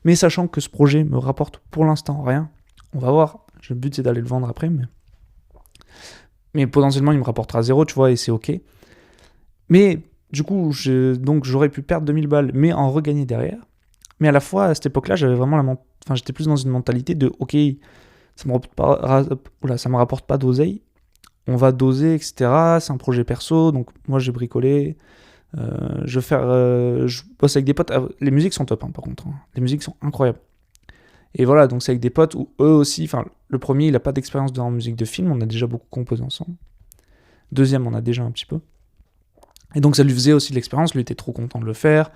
mais sachant que ce projet me rapporte pour l'instant rien, on va voir, le but c'est d'aller le vendre après, mais potentiellement il me rapportera 0, tu vois, et c'est ok. Mais du coup, donc j'aurais pu perdre 2000 balles, mais en regagner derrière. Mais à la fois, à cette époque-là, j'avais vraiment j'étais plus dans une mentalité de ok, ça me rapporte pas d'oseille, on va doser, etc. C'est un projet perso, donc moi j'ai bricolé. Je bosse avec des potes. Les musiques sont top, hein, par contre. Les musiques sont incroyables. Et voilà, donc c'est avec des potes où eux aussi. Enfin, le premier, il a pas d'expérience dans la musique de film. On a déjà beaucoup composé ensemble. Deuxième, on a déjà un petit peu. Et donc ça lui faisait aussi de l'expérience. Lui était trop content de le faire.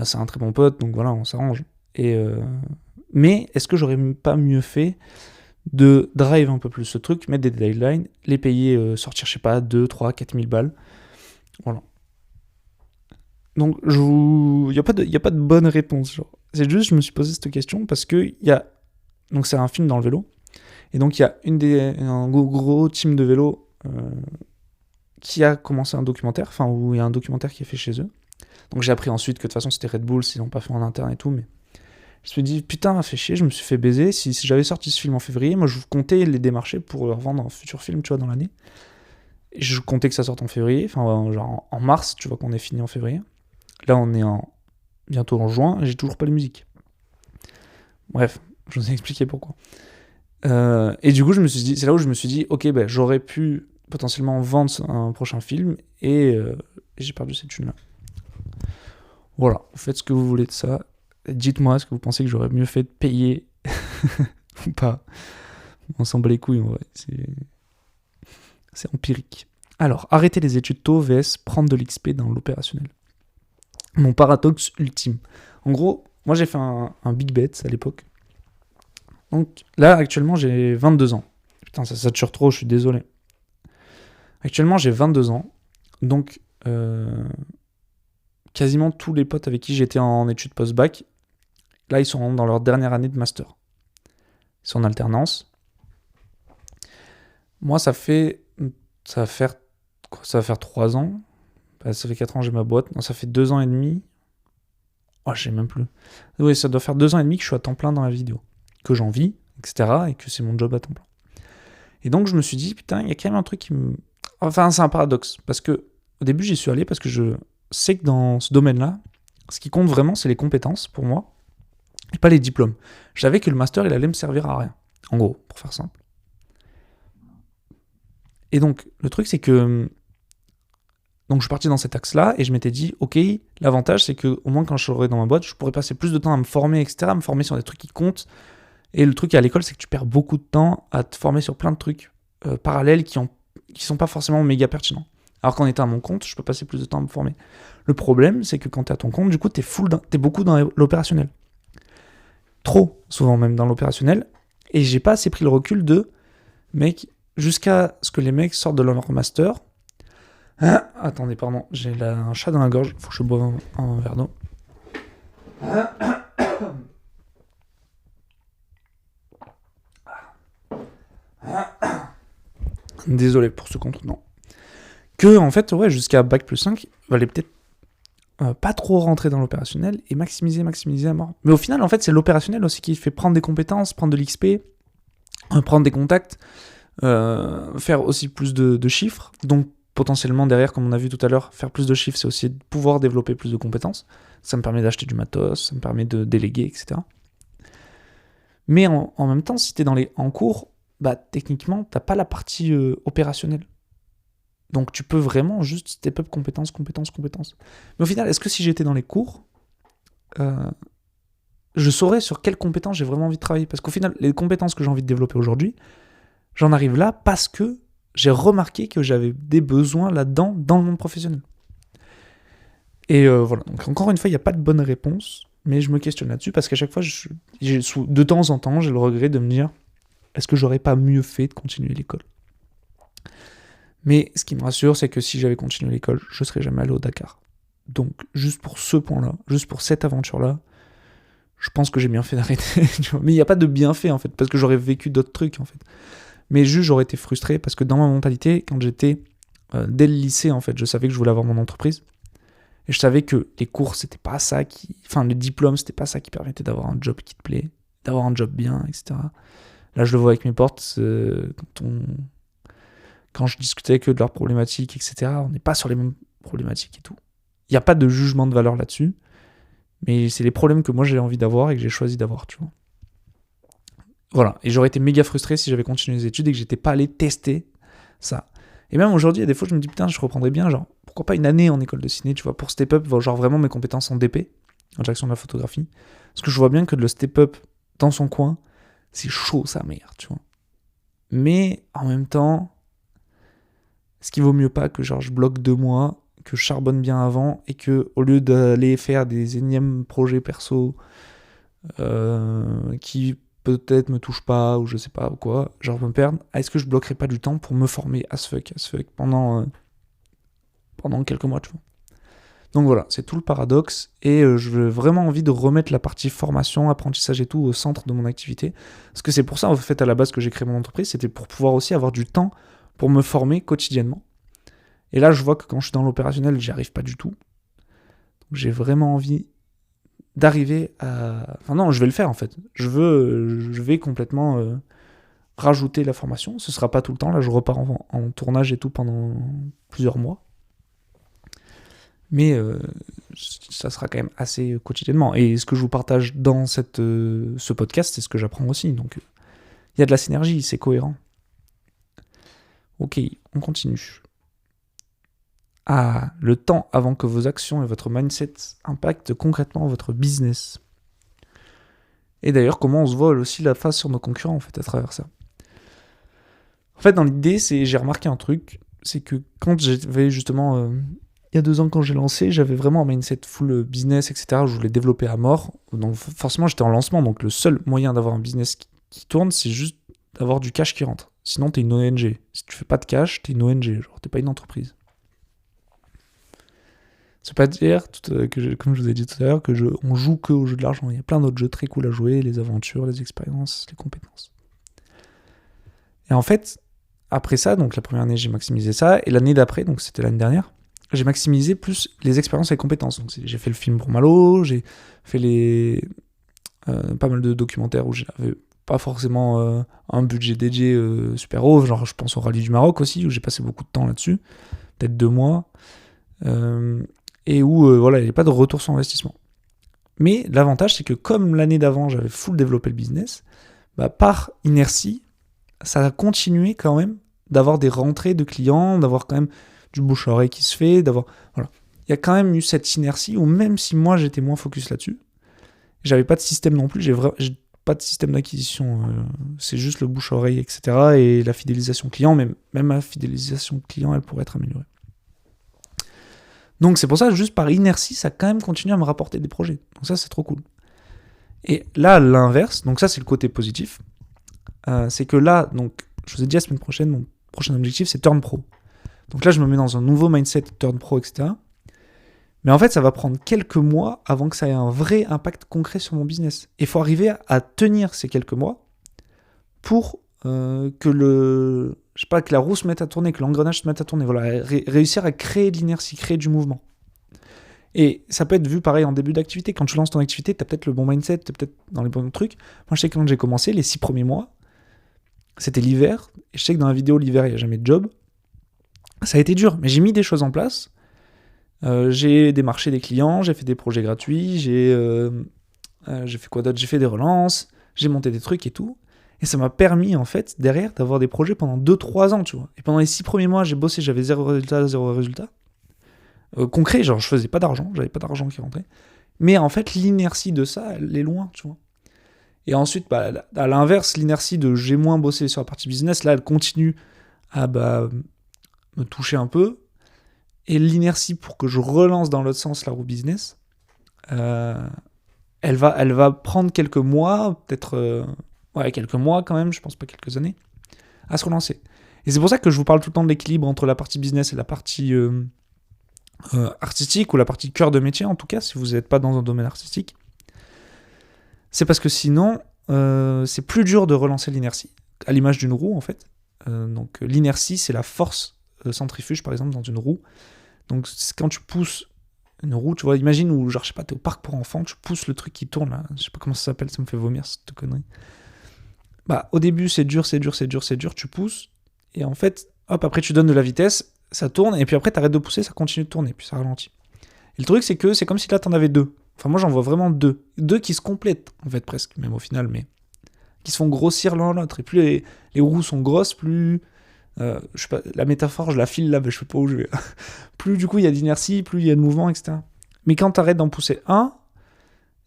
C'est un très bon pote, donc voilà, on s'arrange. Mais est-ce que j'aurais pas mieux fait de drive un peu plus ce truc, mettre des deadlines, les payer, sortir, je sais pas, 2, 3, 4 000 balles. Voilà. Donc, il n'y a pas de bonne réponse. Genre. C'est juste, je me suis posé cette question parce que donc c'est un film dans le vélo. Et donc, il y a un gros team de vélo qui a commencé un documentaire, où il y a un documentaire qui est fait chez eux. Donc, j'ai appris ensuite que de toute façon, c'était Red Bull, s'ils n'ont pas fait en interne et tout. Mais je me suis dit, putain, fait chier, je me suis fait baiser. Si j'avais sorti ce film en février, moi, je comptais les démarcher pour leur vendre un futur film, tu vois, dans l'année. Et je comptais que ça sorte en février, genre en mars, tu vois, qu'on est fini en février. Là, on est bientôt en juin, et j'ai toujours pas les musiques. Bref, je vous ai expliqué pourquoi. Et du coup, c'est là où je me suis dit, ok, j'aurais pu potentiellement vendre un prochain film, et j'ai perdu cette thune-là. Voilà, vous faites ce que vous voulez de ça. Dites-moi, est-ce que vous pensez que j'aurais mieux fait de payer ou pas ? On s'en bat les couilles, en vrai. C'est empirique. Alors, arrêter les études tôt vs prendre de l'XP dans l'opérationnel. Mon paradoxe ultime. En gros, moi j'ai fait un big bet à l'époque. Donc là, actuellement, j'ai 22 ans. Putain, ça sature trop, je suis désolé. Actuellement, j'ai 22 ans. Donc, quasiment tous les potes avec qui j'étais en études post-bac, là, ils sont dans leur dernière année de master. Ils sont en alternance. Moi, ça va faire 3 ans. Ça fait 4 ans que j'ai ma boîte. Non, ça fait 2 ans et demi. Oh, je sais même plus. Oui, ça doit faire 2 ans et demi que je suis à temps plein dans la vidéo. Que j'en vis, etc. Et que c'est mon job à temps plein. Et donc je me suis dit, putain, il y a quand même un truc qui me... Enfin, c'est un paradoxe, parce que au début j'y suis allé parce que je sais que dans ce domaine-là, ce qui compte vraiment, c'est les compétences pour moi, et pas les diplômes. Je savais que le master, il allait me servir à rien, en gros, pour faire simple. Et donc, le truc, c'est que... Donc, je suis parti dans cet axe-là, et je m'étais dit, ok, l'avantage, c'est que au moins quand je serai dans ma boîte, je pourrais passer plus de temps à me former, etc., à me former sur des trucs qui comptent. Et le truc à l'école, c'est que tu perds beaucoup de temps à te former sur plein de trucs parallèles qui sont pas forcément méga pertinents. Alors qu'en étant à mon compte, je peux passer plus de temps à me former. Le problème, c'est que quand tu es à ton compte, du coup, t'es beaucoup dans l'opérationnel. Trop, souvent même dans l'opérationnel. Et j'ai pas assez pris le recul de, mec, jusqu'à ce que les mecs sortent de leur master. Attendez, pardon, j'ai un chat dans la gorge, faut que je boive un verre d'eau. Désolé pour ce contretemps. Que, en fait, ouais, jusqu'à Bac plus 5, il fallait peut-être pas trop rentrer dans l'opérationnel et maximiser à mort. Mais au final, en fait, c'est l'opérationnel aussi qui fait prendre des compétences, prendre de l'XP, prendre des contacts, faire aussi plus de chiffres. Donc, potentiellement, derrière, comme on a vu tout à l'heure, faire plus de chiffres, c'est aussi de pouvoir développer plus de compétences. Ça me permet d'acheter du matos, ça me permet de déléguer, etc. Mais en même temps, si t'es en cours, bah, techniquement, t'as pas la partie opérationnelle. Donc tu peux vraiment juste step up compétences. Mais au final, est-ce que si j'étais dans les cours, je saurais sur quelles compétences j'ai vraiment envie de travailler? Parce qu'au final, les compétences que j'ai envie de développer aujourd'hui, j'en arrive là parce que j'ai remarqué que j'avais des besoins là-dedans dans le monde professionnel. Et voilà, donc encore une fois, il n'y a pas de bonne réponse, mais je me questionne là-dessus parce qu'à chaque fois, de temps en temps, j'ai le regret de me dire, est-ce que j'aurais pas mieux fait de continuer l'école? Mais ce qui me rassure, c'est que si j'avais continué l'école, je serais jamais allé au Dakar. Donc, juste pour ce point-là, juste pour cette aventure-là, je pense que j'ai bien fait d'arrêter. Mais il n'y a pas de bienfait, en fait, parce que j'aurais vécu d'autres trucs, en fait. Mais juste, j'aurais été frustré, parce que dans ma mentalité, quand j'étais dès le lycée, en fait, je savais que je voulais avoir mon entreprise. Et je savais que les cours, c'était pas ça qui... Enfin, le diplôme, c'était pas ça qui permettait d'avoir un job qui te plaît, d'avoir un job bien, etc. Là, je le vois avec mes potes, quand je discutais que de leurs problématiques, etc., on n'est pas sur les mêmes problématiques et tout. Il n'y a pas de jugement de valeur là-dessus, mais c'est les problèmes que moi j'ai envie d'avoir et que j'ai choisi d'avoir, tu vois. Voilà, et j'aurais été méga frustré si j'avais continué les études et que j'étais pas allé tester ça. Et même aujourd'hui, il y a des fois, je me dis, putain, je reprendrais bien, genre, pourquoi pas une année en école de ciné, tu vois, pour step up, genre vraiment mes compétences en DP, en direction de la photographie. Parce que je vois bien que de le step up dans son coin, c'est chaud sa mère, tu vois. Mais en même temps, est-ce qu'il vaut mieux pas que genre je bloque 2 mois, que je charbonne bien avant, et que au lieu d'aller faire des énièmes projets perso qui peut-être me touchent pas, ou je sais pas, ou quoi, genre me perdre, est-ce que je bloquerai pas du temps pour me former as fuck, pendant quelques mois, tu vois. Donc voilà, c'est tout le paradoxe, et j'ai vraiment envie de remettre la partie formation, apprentissage et tout au centre de mon activité, parce que c'est pour ça, en fait, à la base que j'ai créé mon entreprise, c'était pour pouvoir aussi avoir du temps pour me former quotidiennement. Et là, je vois que quand je suis dans l'opérationnel, j'y arrive pas du tout. Donc j'ai vraiment envie d'arriver à... Enfin non, je vais le faire en fait. Je vais complètement rajouter la formation. Ce sera pas tout le temps. Là, je repars en tournage et tout pendant plusieurs mois. Mais ça sera quand même assez quotidiennement. Et ce que je vous partage dans ce podcast, c'est ce que j'apprends aussi. Donc il y a de la synergie, c'est cohérent. Ok, on continue. Le temps avant que vos actions et votre mindset impactent concrètement votre business. Et d'ailleurs, comment on se vole aussi la face sur nos concurrents, en fait, à travers ça. En fait, dans l'idée, j'ai remarqué un truc, c'est que quand j'avais justement, il y a 2 ans, quand j'ai lancé, j'avais vraiment un mindset full business, etc. Je voulais développer à mort. Donc forcément, j'étais en lancement, donc le seul moyen d'avoir un business qui tourne, c'est juste d'avoir du cash qui rentre. Sinon, t'es une ONG. Si tu fais pas de cash, t'es une ONG, genre t'es pas une entreprise. C'est pas dire, comme je vous ai dit tout à l'heure, on joue que au jeu de l'argent. Il y a plein d'autres jeux très cool à jouer, les aventures, les expériences, les compétences. Et en fait, après ça, donc la première année, j'ai maximisé ça, et l'année d'après, donc c'était l'année dernière, j'ai maximisé plus les expériences et les compétences. Donc j'ai fait le film pour Malo, j'ai fait pas mal de documentaires où j'avais pas forcément un budget dédié super haut. Genre, je pense au Rallye du Maroc aussi, où j'ai passé beaucoup de temps là-dessus, peut-être 2 mois, et où voilà, il n'y a pas de retour sur investissement. Mais l'avantage, c'est que comme l'année d'avant, j'avais full développé le business, par inertie, ça a continué quand même d'avoir des rentrées de clients, d'avoir quand même du bouche-à-oreille qui se fait, d'avoir... Voilà. Il y a quand même eu cette inertie où même si moi, j'étais moins focus là-dessus, j'avais pas de système non plus, j'ai pas de système d'acquisition, c'est juste le bouche-à-oreille, etc. et la fidélisation client, mais même ma fidélisation client, elle pourrait être améliorée. Donc c'est pour ça, juste par inertie, ça a quand même continué à me rapporter des projets. Donc ça, c'est trop cool. Et là, l'inverse, donc ça, c'est le côté positif, c'est que là, donc, je vous ai dit la semaine prochaine, mon prochain objectif, c'est Turn Pro. Donc là, je me mets dans un nouveau mindset Turn Pro, etc. Mais en fait, ça va prendre quelques mois avant que ça ait un vrai impact concret sur mon business. Et il faut arriver à tenir ces quelques mois pour que la roue se mette à tourner, que l'engrenage se mette à tourner. Voilà, réussir à créer de l'inertie, créer du mouvement. Et ça peut être vu pareil en début d'activité. Quand tu lances ton activité, tu as peut-être le bon mindset, tu es peut-être dans les bons trucs. Moi, je sais que quand j'ai commencé, les 6 premiers mois, c'était l'hiver. Et je sais que dans la vidéo, l'hiver, il n'y a jamais de job. Ça a été dur, mais j'ai mis des choses en place. J'ai démarché des clients, j'ai fait des projets gratuits, j'ai fait quoi d'autre ? J'ai fait des relances, j'ai monté des trucs et tout. Et ça m'a permis, en fait, derrière, d'avoir des projets pendant 2-3 ans, tu vois. Et pendant les 6 premiers mois, j'ai bossé, j'avais 0 résultat. Concret, genre, je faisais pas d'argent, j'avais pas d'argent qui rentrait. Mais en fait, l'inertie de ça, elle est loin, tu vois. Et ensuite, à l'inverse, l'inertie de j'ai moins bossé sur la partie business, là, elle continue à me toucher un peu. Et l'inertie pour que je relance dans l'autre sens la roue business, elle va prendre quelques mois, peut-être quelques mois quand même, je pense pas quelques années, à se relancer. Et c'est pour ça que je vous parle tout le temps de l'équilibre entre la partie business et la partie artistique, ou la partie cœur de métier en tout cas, si vous n'êtes pas dans un domaine artistique. C'est parce que sinon, c'est plus dur de relancer l'inertie, à l'image d'une roue en fait. Donc l'inertie, c'est la force centrifuge par exemple dans une roue. Donc quand tu pousses une roue, tu vois, imagine où genre je sais pas, t'es au parc pour enfants, tu pousses le truc qui tourne là, je sais pas comment ça s'appelle, ça me fait vomir cette connerie. Au début c'est dur, tu pousses, et en fait, hop, après tu donnes de la vitesse, ça tourne, et puis après t'arrêtes de pousser, ça continue de tourner, puis ça ralentit. Et le truc c'est que c'est comme si là t'en avais 2. Enfin moi j'en vois vraiment 2. 2 qui se complètent, en fait presque, même au final, mais qui se font grossir l'un l'autre. Et plus les roues sont grosses, plus... je sais pas, la métaphore, je la file là, mais je sais pas où je vais. Plus du coup il y a d'inertie, plus il y a de mouvement, etc. Mais quand t'arrêtes d'en pousser un,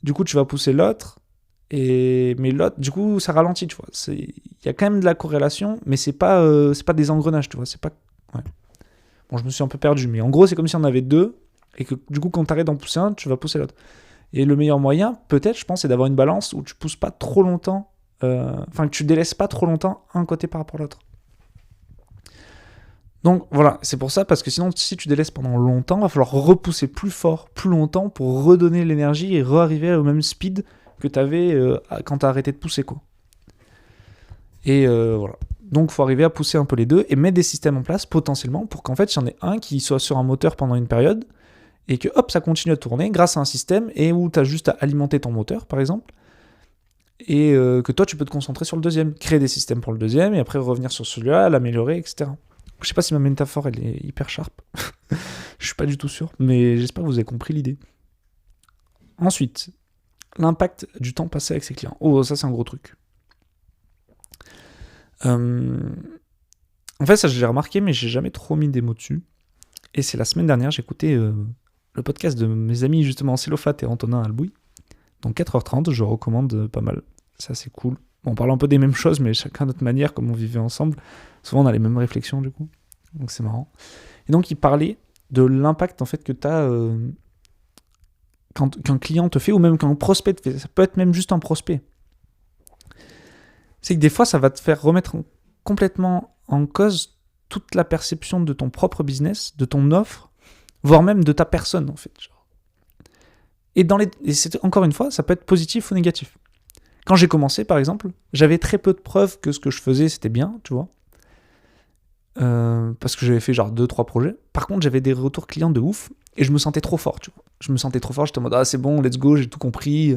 du coup tu vas pousser l'autre, mais l'autre, du coup ça ralentit, tu vois. Il y a quand même de la corrélation, mais c'est pas des engrenages, tu vois. C'est pas... Ouais. Bon, je me suis un peu perdu, mais en gros c'est comme si on avait 2, et que du coup quand t'arrêtes d'en pousser un, tu vas pousser l'autre. Et le meilleur moyen, peut-être, je pense, c'est d'avoir une balance où tu pousses pas trop longtemps, que tu délaisses pas trop longtemps un côté par rapport à l'autre. Donc voilà, c'est pour ça, parce que sinon, si tu délaisses pendant longtemps, il va falloir repousser plus fort, plus longtemps, pour redonner l'énergie et re-arriver au même speed que tu avais quand tu as arrêté de pousser, quoi. Et voilà. Donc il faut arriver à pousser un peu les deux et mettre des systèmes en place, potentiellement, pour qu'en fait, il y en ait un qui soit sur un moteur pendant une période, et que hop, ça continue à tourner grâce à un système, et où tu as juste à alimenter ton moteur, par exemple, et que toi, tu peux te concentrer sur le deuxième, créer des systèmes pour le deuxième, et après revenir sur celui-là, l'améliorer, etc. Je sais pas si ma métaphore elle est hyper sharp. Je suis pas du tout sûr, mais j'espère que vous avez compris l'idée. Ensuite, l'impact du temps passé avec ses clients. Oh, ça c'est un gros truc. En fait, ça je l'ai remarqué, mais j'ai jamais trop mis des mots dessus. Et c'est la semaine dernière, j'ai écouté le podcast de mes amis justement Célophat et Antonin Albouy. Donc 4h30, je recommande pas mal. Ça c'est cool. Bon, on parle un peu des mêmes choses, mais chacun à notre manière, comme on vivait ensemble. Souvent, on a les mêmes réflexions, du coup. Donc, c'est marrant. Et donc, il parlait de l'impact, en fait, que tu as qu'un client te fait, ou même qu'un prospect te fait. Ça peut être même juste un prospect. C'est que des fois, ça va te faire remettre complètement en cause toute la perception de ton propre business, de ton offre, voire même de ta personne, en fait. Genre. Et encore une fois, ça peut être positif ou négatif. Quand j'ai commencé, par exemple, j'avais très peu de preuves que ce que je faisais, c'était bien, tu vois. Parce que j'avais fait genre 2-3 projets. Par contre, j'avais des retours clients de ouf, et je me sentais trop fort, tu vois. Je me sentais trop fort, j'étais en mode, ah c'est bon, let's go, j'ai tout compris,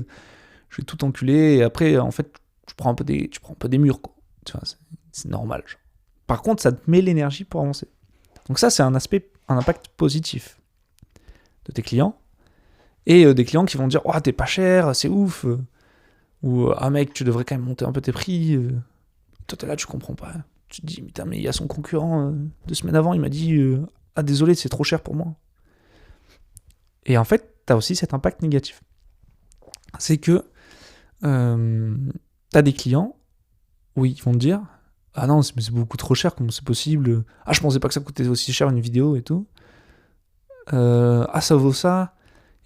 je vais tout enculer. Et après, en fait, tu prends un peu des murs, quoi. Tu vois, c'est normal. Genre. Par contre, ça te met l'énergie pour avancer. Donc ça, c'est un impact positif de tes clients. Et des clients qui vont dire « Oh, t'es pas cher, c'est ouf !» Ou « Ah mec, tu devrais quand même monter un peu tes prix. » Toi, t'es là, tu comprends pas. Tu te dis « Putain, mais il y a son concurrent 2 semaines avant, il m'a dit Ah désolé, c'est trop cher pour moi. » Et en fait, t'as aussi cet impact négatif. C'est que t'as des clients où ils vont te dire « Ah non, c'est beaucoup trop cher, comment c'est possible ? Ah, je pensais pas que ça coûtait aussi cher une vidéo et tout. Ah, ça vaut ça ?»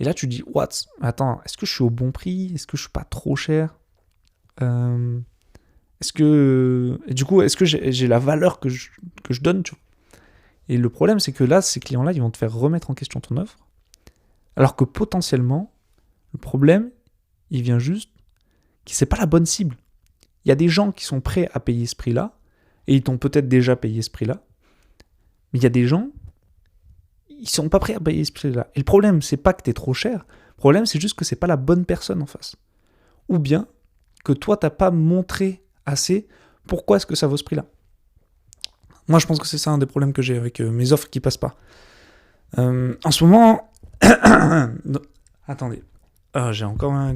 Et là, tu dis, what ? Attends, est-ce que je suis au bon prix ? Est-ce que je suis pas trop cher ? Est-ce que... Et du coup, est-ce que j'ai la valeur que je donne, tu vois ? Et le problème, c'est que là, ces clients-là, ils vont te faire remettre en question ton offre, alors que potentiellement, le problème, il vient juste que c'est pas la bonne cible. Il y a des gens qui sont prêts à payer ce prix-là, et ils t'ont peut-être déjà payé ce prix-là, mais il y a des gens, ils sont pas prêts à payer ce prix-là. Et le problème, c'est pas que t'es trop cher, le problème, c'est juste que c'est pas la bonne personne en face. Ou bien que toi, t'as pas montré assez pourquoi est-ce que ça vaut ce prix-là. Moi, je pense que c'est ça un des problèmes que j'ai avec mes offres qui passent pas. En ce moment... non. Attendez. J'ai encore un...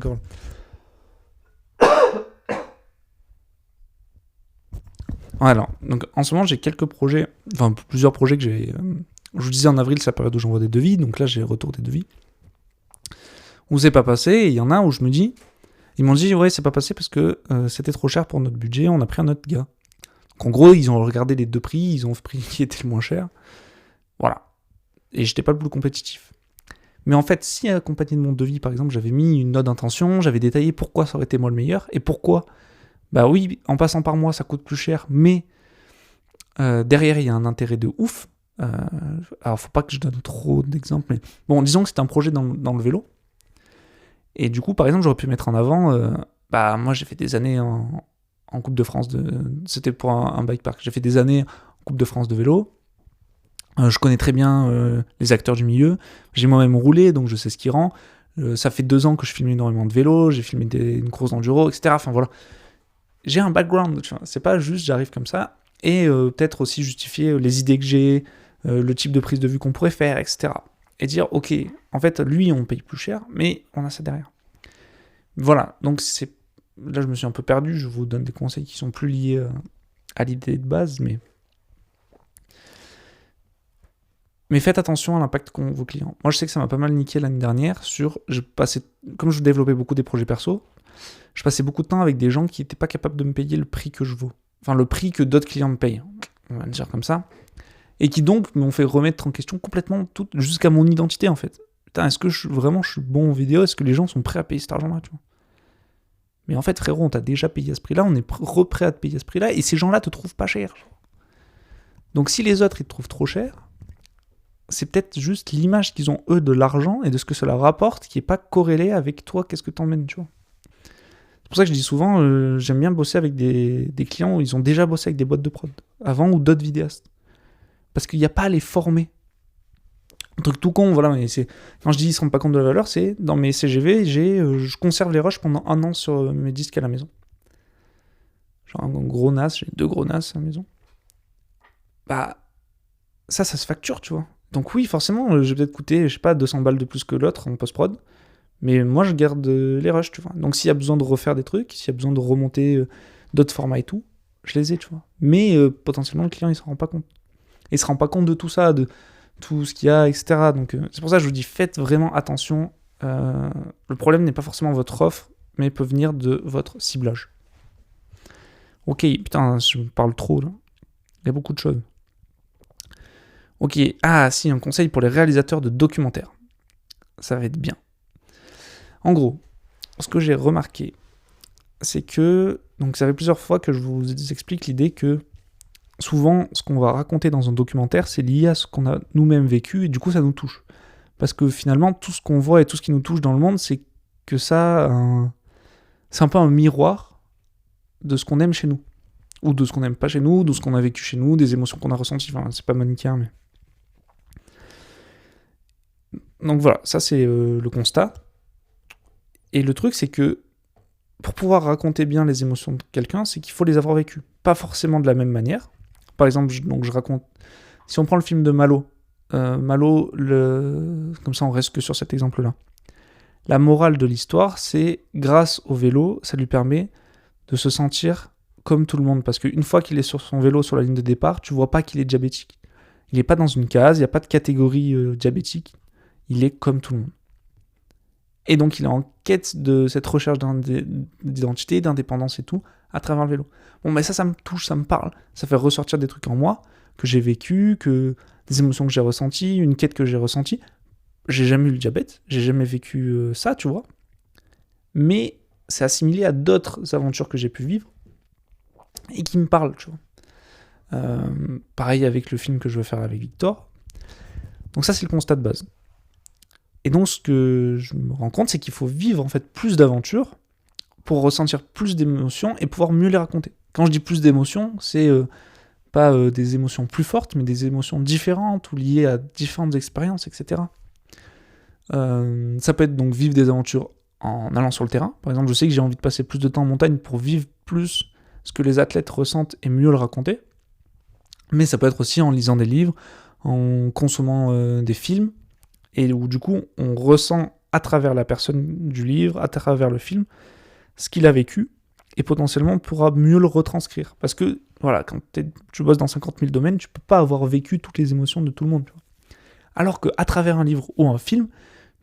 Voilà. Donc, en ce moment, j'ai quelques projets, enfin plusieurs projets que j'ai... je vous disais en avril, c'est la période où j'envoie des devis, donc là, j'ai retour des devis. Où c'est pas passé, et il y en a où je me dis... Ils m'ont dit, ouais, c'est pas passé parce que c'était trop cher pour notre budget, on a pris un autre gars. Donc en gros, ils ont regardé les deux prix, ils ont pris qui était le moins cher. Voilà. Et j'étais pas le plus compétitif. Mais en fait, si accompagné de mon devis, par exemple, j'avais mis une note d'intention, j'avais détaillé pourquoi ça aurait été moi le meilleur, et pourquoi, bah oui, en passant par moi, ça coûte plus cher, mais derrière, il y a un intérêt de ouf. Alors, faut pas que je donne trop d'exemples, mais bon, disons que c'est un projet dans le vélo. Et du coup, par exemple, j'aurais pu mettre en avant, moi j'ai fait des années en Coupe de France, c'était pour un bike park, j'ai fait des années en Coupe de France de vélo, je connais très bien les acteurs du milieu, j'ai moi-même roulé, donc je sais ce qui rend, ça fait 2 ans que je filme énormément de vélo, j'ai filmé une course d'enduro, etc. Enfin voilà, j'ai un background, tu vois. C'est pas juste j'arrive comme ça, et peut-être aussi justifier les idées que j'ai, le type de prise de vue qu'on pourrait faire, etc. Et dire, ok, en fait, lui, on paye plus cher, mais on a ça derrière. Voilà, donc là, je me suis un peu perdu, je vous donne des conseils qui sont plus liés à l'idée de base, mais faites attention à l'impact qu'ont vos clients. Moi, je sais que ça m'a pas mal niqué l'année dernière comme je développais beaucoup des projets perso, je passais beaucoup de temps avec des gens qui n'étaient pas capables de me payer le prix que je vaux. Enfin, le prix que d'autres clients me payent, on va le dire comme ça. Et qui donc m'ont fait remettre en question complètement tout, jusqu'à mon identité en fait. Putain, est-ce que je suis bon en vidéo ? Est-ce que les gens sont prêts à payer cet argent-là, tu vois ? Mais en fait, frérot, on t'a déjà payé à ce prix-là, on est prêt à te payer à ce prix-là, et ces gens-là te trouvent pas cher. Donc si les autres, ils te trouvent trop cher, c'est peut-être juste l'image qu'ils ont, eux, de l'argent et de ce que ça leur rapporte qui est pas corrélé avec toi, qu'est-ce que t'emmènes, tu vois. C'est pour ça que je dis souvent, j'aime bien bosser avec des clients où ils ont déjà bossé avec des boîtes de prod, avant, ou d'autres vidéastes. Parce qu'il n'y a pas à les former. Un truc tout con, voilà, mais quand je dis ils se rendent pas compte de la valeur, c'est dans mes CGV, je conserve les rushs pendant 1 an sur mes disques à la maison. Genre un gros NAS, j'ai 2 gros NAS à la maison. Bah, ça se facture, tu vois. Donc oui, forcément, je vais peut-être coûter, je sais pas, 200 balles de plus que l'autre en post-prod, mais moi je garde les rushs, tu vois. Donc s'il y a besoin de refaire des trucs, s'il y a besoin de remonter d'autres formats et tout, je les ai, tu vois. Mais potentiellement, le client, il s'en rend pas compte. Il se rend pas compte de tout ça, de tout ce qu'il y a, etc. Donc c'est pour ça que je vous dis, faites vraiment attention. Le problème n'est pas forcément votre offre, mais peut venir de votre ciblage. Ok, putain, je parle trop là. Il y a beaucoup de choses. Ok, si, un conseil pour les réalisateurs de documentaires. Ça va être bien. En gros, ce que j'ai remarqué, c'est que, donc ça fait plusieurs fois que je vous explique l'idée que souvent, ce qu'on va raconter dans un documentaire, c'est lié à ce qu'on a nous-mêmes vécu, et du coup, ça nous touche. Parce que finalement, tout ce qu'on voit et tout ce qui nous touche dans le monde, c'est que ça, c'est un peu un miroir de ce qu'on aime chez nous. Ou de ce qu'on n'aime pas chez nous, de ce qu'on a vécu chez nous, des émotions qu'on a ressenties. Enfin, c'est pas manichéen, mais... Donc voilà, ça c'est le constat. Et le truc, c'est que pour pouvoir raconter bien les émotions de quelqu'un, c'est qu'il faut les avoir vécues. Pas forcément de la même manière. Par exemple, je raconte... Si on prend le film de Malo, comme ça on reste que sur cet exemple-là. La morale de l'histoire, c'est grâce au vélo, ça lui permet de se sentir comme tout le monde. Parce qu'une fois qu'il est sur son vélo sur la ligne de départ, tu vois pas qu'il est diabétique. Il n'est pas dans une case, il n'y a pas de catégorie diabétique. Il est comme tout le monde. Et donc il est en quête de cette recherche d'identité, d'indépendance et tout, à travers le vélo. Bon, mais ça me touche, ça me parle. Ça fait ressortir des trucs en moi, que j'ai vécu, des émotions que j'ai ressenties, une quête que j'ai ressentie. J'ai jamais eu le diabète, j'ai jamais vécu ça, tu vois. Mais c'est assimilé à d'autres aventures que j'ai pu vivre et qui me parlent, tu vois. Pareil avec le film que je veux faire avec Victor. Donc ça, c'est le constat de base. Et donc, ce que je me rends compte, c'est qu'il faut vivre en fait plus d'aventures pour ressentir plus d'émotions et pouvoir mieux les raconter. Quand je dis plus d'émotions, c'est pas des émotions plus fortes, mais des émotions différentes ou liées à différentes expériences, etc. Ça peut être donc vivre des aventures en allant sur le terrain. Par exemple, je sais que j'ai envie de passer plus de temps en montagne pour vivre plus ce que les athlètes ressentent et mieux le raconter. Mais ça peut être aussi en lisant des livres, en consommant des films, et où du coup on ressent à travers la personne du livre, à travers le film, ce qu'il a vécu, et potentiellement on pourra mieux le retranscrire. Parce que voilà, quand tu bosses dans 50 000 domaines, tu peux pas avoir vécu toutes les émotions de tout le monde. Tu vois. Alors qu'à travers un livre ou un film,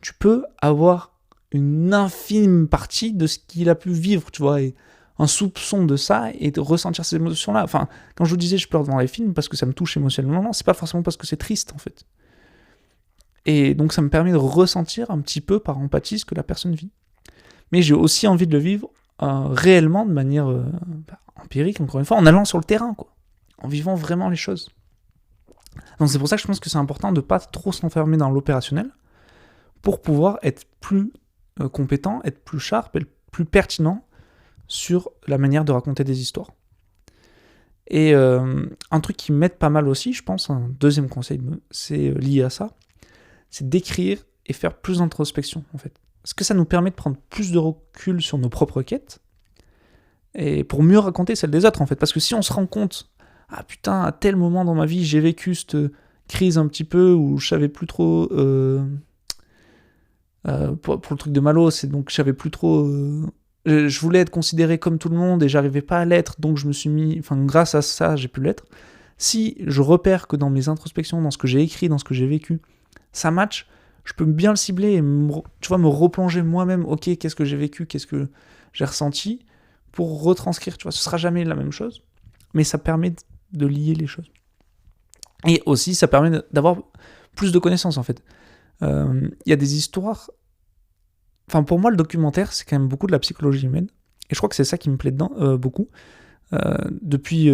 tu peux avoir une infime partie de ce qu'il a pu vivre, tu vois, et un soupçon de ça, et de ressentir ces émotions-là. Enfin, quand je vous disais je pleure devant les films parce que ça me touche émotionnellement, c'est pas forcément parce que c'est triste, en fait. Et donc ça me permet de ressentir un petit peu par empathie ce que la personne vit. Mais j'ai aussi envie de le vivre réellement, de manière empirique, encore une fois, en allant sur le terrain, quoi, en vivant vraiment les choses. Donc c'est pour ça que je pense que c'est important de ne pas trop s'enfermer dans l'opérationnel pour pouvoir être plus compétent, être plus sharp, être plus pertinent sur la manière de raconter des histoires. Et un truc qui m'aide pas mal aussi, je pense, un deuxième conseil, c'est lié à ça, c'est d'écrire et faire plus d'introspection, en fait. Parce que ça nous permet de prendre plus de recul sur nos propres quêtes, et pour mieux raconter celles des autres, en fait. Parce que si on se rend compte, ah putain, à tel moment dans ma vie, j'ai vécu cette crise un petit peu, où je savais plus trop... pour le truc de Malo, c'est donc je savais plus trop... je voulais être considéré comme tout le monde, et j'arrivais pas à l'être, donc je me suis mis... Enfin, grâce à ça, j'ai pu l'être. Si je repère que dans mes introspections, dans ce que j'ai écrit, dans ce que j'ai vécu, ça match, je peux bien le cibler et me replonger moi-même, ok, qu'est-ce que j'ai vécu, qu'est-ce que j'ai ressenti, pour retranscrire, tu vois, ce sera jamais la même chose, mais ça permet de lier les choses. Et aussi, ça permet d'avoir plus de connaissances, en fait. Il y a des histoires... Enfin, pour moi, le documentaire, c'est quand même beaucoup de la psychologie humaine, et je crois que c'est ça qui me plaît dedans, beaucoup. Depuis...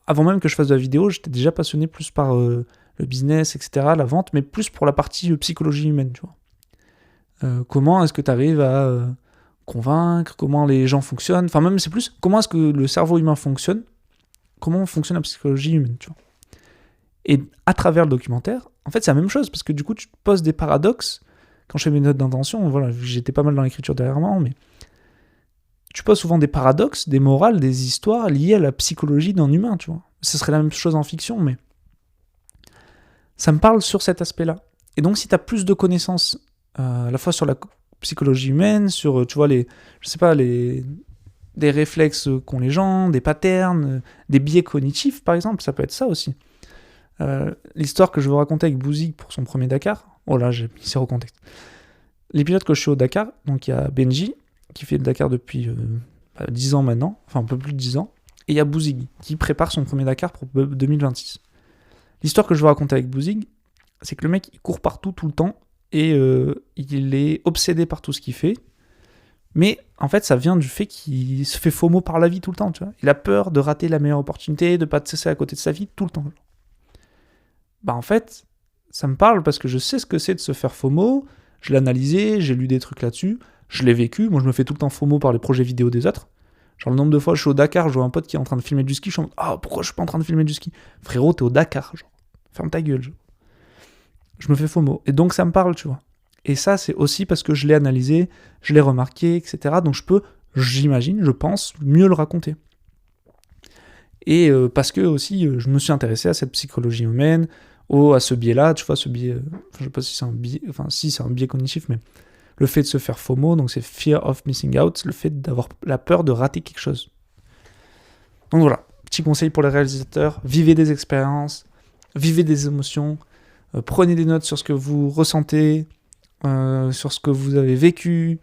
avant même que je fasse de la vidéo, j'étais déjà passionné plus par... le business, etc., la vente, mais plus pour la partie psychologie humaine, tu vois. Comment est-ce que tu arrives à convaincre, comment les gens fonctionnent, enfin même c'est plus comment est-ce que le cerveau humain fonctionne, comment fonctionne la psychologie humaine, tu vois. Et à travers le documentaire, en fait c'est la même chose, parce que du coup tu te poses des paradoxes, quand je fais mes notes d'intention, voilà, j'étais pas mal dans l'écriture dernièrement, mais tu poses souvent des paradoxes, des morales, des histoires liées à la psychologie d'un humain, tu vois. Ce serait la même chose en fiction, mais ça me parle sur cet aspect-là. Et donc, si tu as plus de connaissances, à la fois sur la psychologie humaine, sur, tu vois, des réflexes qu'ont les gens, des patterns, des biais cognitifs, par exemple, ça peut être ça aussi. L'histoire que je veux raconter avec Bouzig pour son premier Dakar, oh là, j'ai mis zéro contexte. L'épisode que je suis au Dakar, donc il y a Benji, qui fait le Dakar depuis 10 ans maintenant, enfin un peu plus de 10 ans, et il y a Bouzig, qui prépare son premier Dakar pour 2026. L'histoire que je veux raconter avec Bouzig, c'est que le mec, il court partout, tout le temps, et il est obsédé par tout ce qu'il fait. Mais en fait, ça vient du fait qu'il se fait FOMO par la vie tout le temps, tu vois. Il a peur de rater la meilleure opportunité, de pas te cesser à côté de sa vie tout le temps. Bah en fait, ça me parle parce que je sais ce que c'est de se faire FOMO, je l'ai analysé, j'ai lu des trucs là-dessus, je l'ai vécu, moi je me fais tout le temps FOMO par les projets vidéo des autres. Genre le nombre de fois je suis au Dakar, je vois un pote qui est en train de filmer du ski, je suis en mode « Ah, pourquoi je suis pas en train de filmer du ski ?» Frérot, t'es au Dakar, genre. Ferme ta gueule, genre. Je me fais FOMO. Et donc ça me parle, tu vois. Et ça, c'est aussi parce que je l'ai analysé, je l'ai remarqué, etc. Donc je peux j'imagine, je pense, mieux le raconter. Et parce que aussi, je me suis intéressé à cette psychologie humaine, à ce biais-là, tu vois, ce biais, je sais pas si c'est un biais, enfin si c'est un biais cognitif, mais le fait de se faire FOMO, donc c'est Fear of Missing Out, le fait d'avoir la peur de rater quelque chose. Donc voilà, petit conseil pour les réalisateurs, vivez des expériences, vivez des émotions, prenez des notes sur ce que vous ressentez, sur ce que vous avez vécu,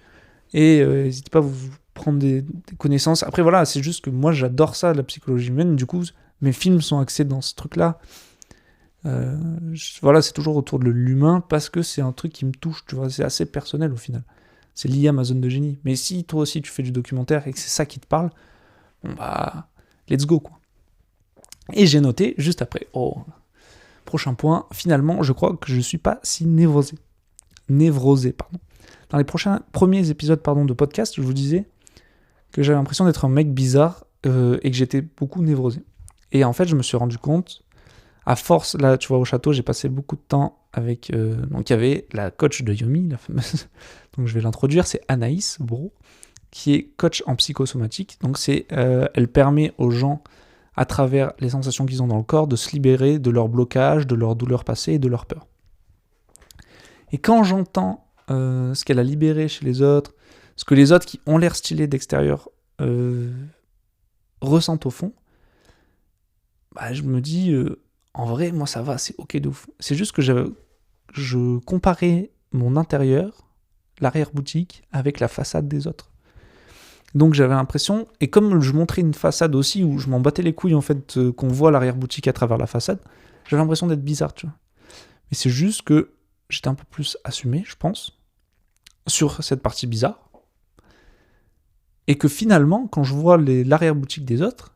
et n'hésitez pas à vous prendre des connaissances. Après voilà, c'est juste que moi j'adore ça, la psychologie humaine, du coup mes films sont axés dans ce truc-là. Voilà, c'est toujours autour de l'humain parce que c'est un truc qui me touche, tu vois, c'est assez personnel au final. C'est lié à ma zone de génie. Mais si toi aussi tu fais du documentaire et que c'est ça qui te parle, bon bah, let's go quoi. Et j'ai noté juste après, prochain point, finalement, je crois que je suis pas si névrosé. Dans les premiers épisodes de podcast, je vous disais que j'avais l'impression d'être un mec bizarre et que j'étais beaucoup névrosé. Et en fait, je me suis rendu compte, à force, là, tu vois, au château, j'ai passé beaucoup de temps avec... donc, il y avait la coach de Yomi, la fameuse... donc, je vais l'introduire, c'est Anaïs Bro, qui est coach en psychosomatique. Donc, elle permet aux gens, à travers les sensations qu'ils ont dans le corps, de se libérer de leurs blocages, de leurs douleurs passées et de leurs peurs. Et quand j'entends ce qu'elle a libéré chez les autres, ce que les autres qui ont l'air stylés d'extérieur ressentent au fond, bah, je me dis, en vrai, moi ça va, c'est ok de ouf. C'est juste que je comparais mon intérieur, l'arrière-boutique, avec la façade des autres. Donc j'avais l'impression, et comme je montrais une façade aussi, où je m'en battais les couilles en fait, qu'on voit l'arrière-boutique à travers la façade, j'avais l'impression d'être bizarre, tu vois. Mais c'est juste que j'étais un peu plus assumé, je pense, sur cette partie bizarre. Et que finalement, quand je vois l'arrière-boutique des autres,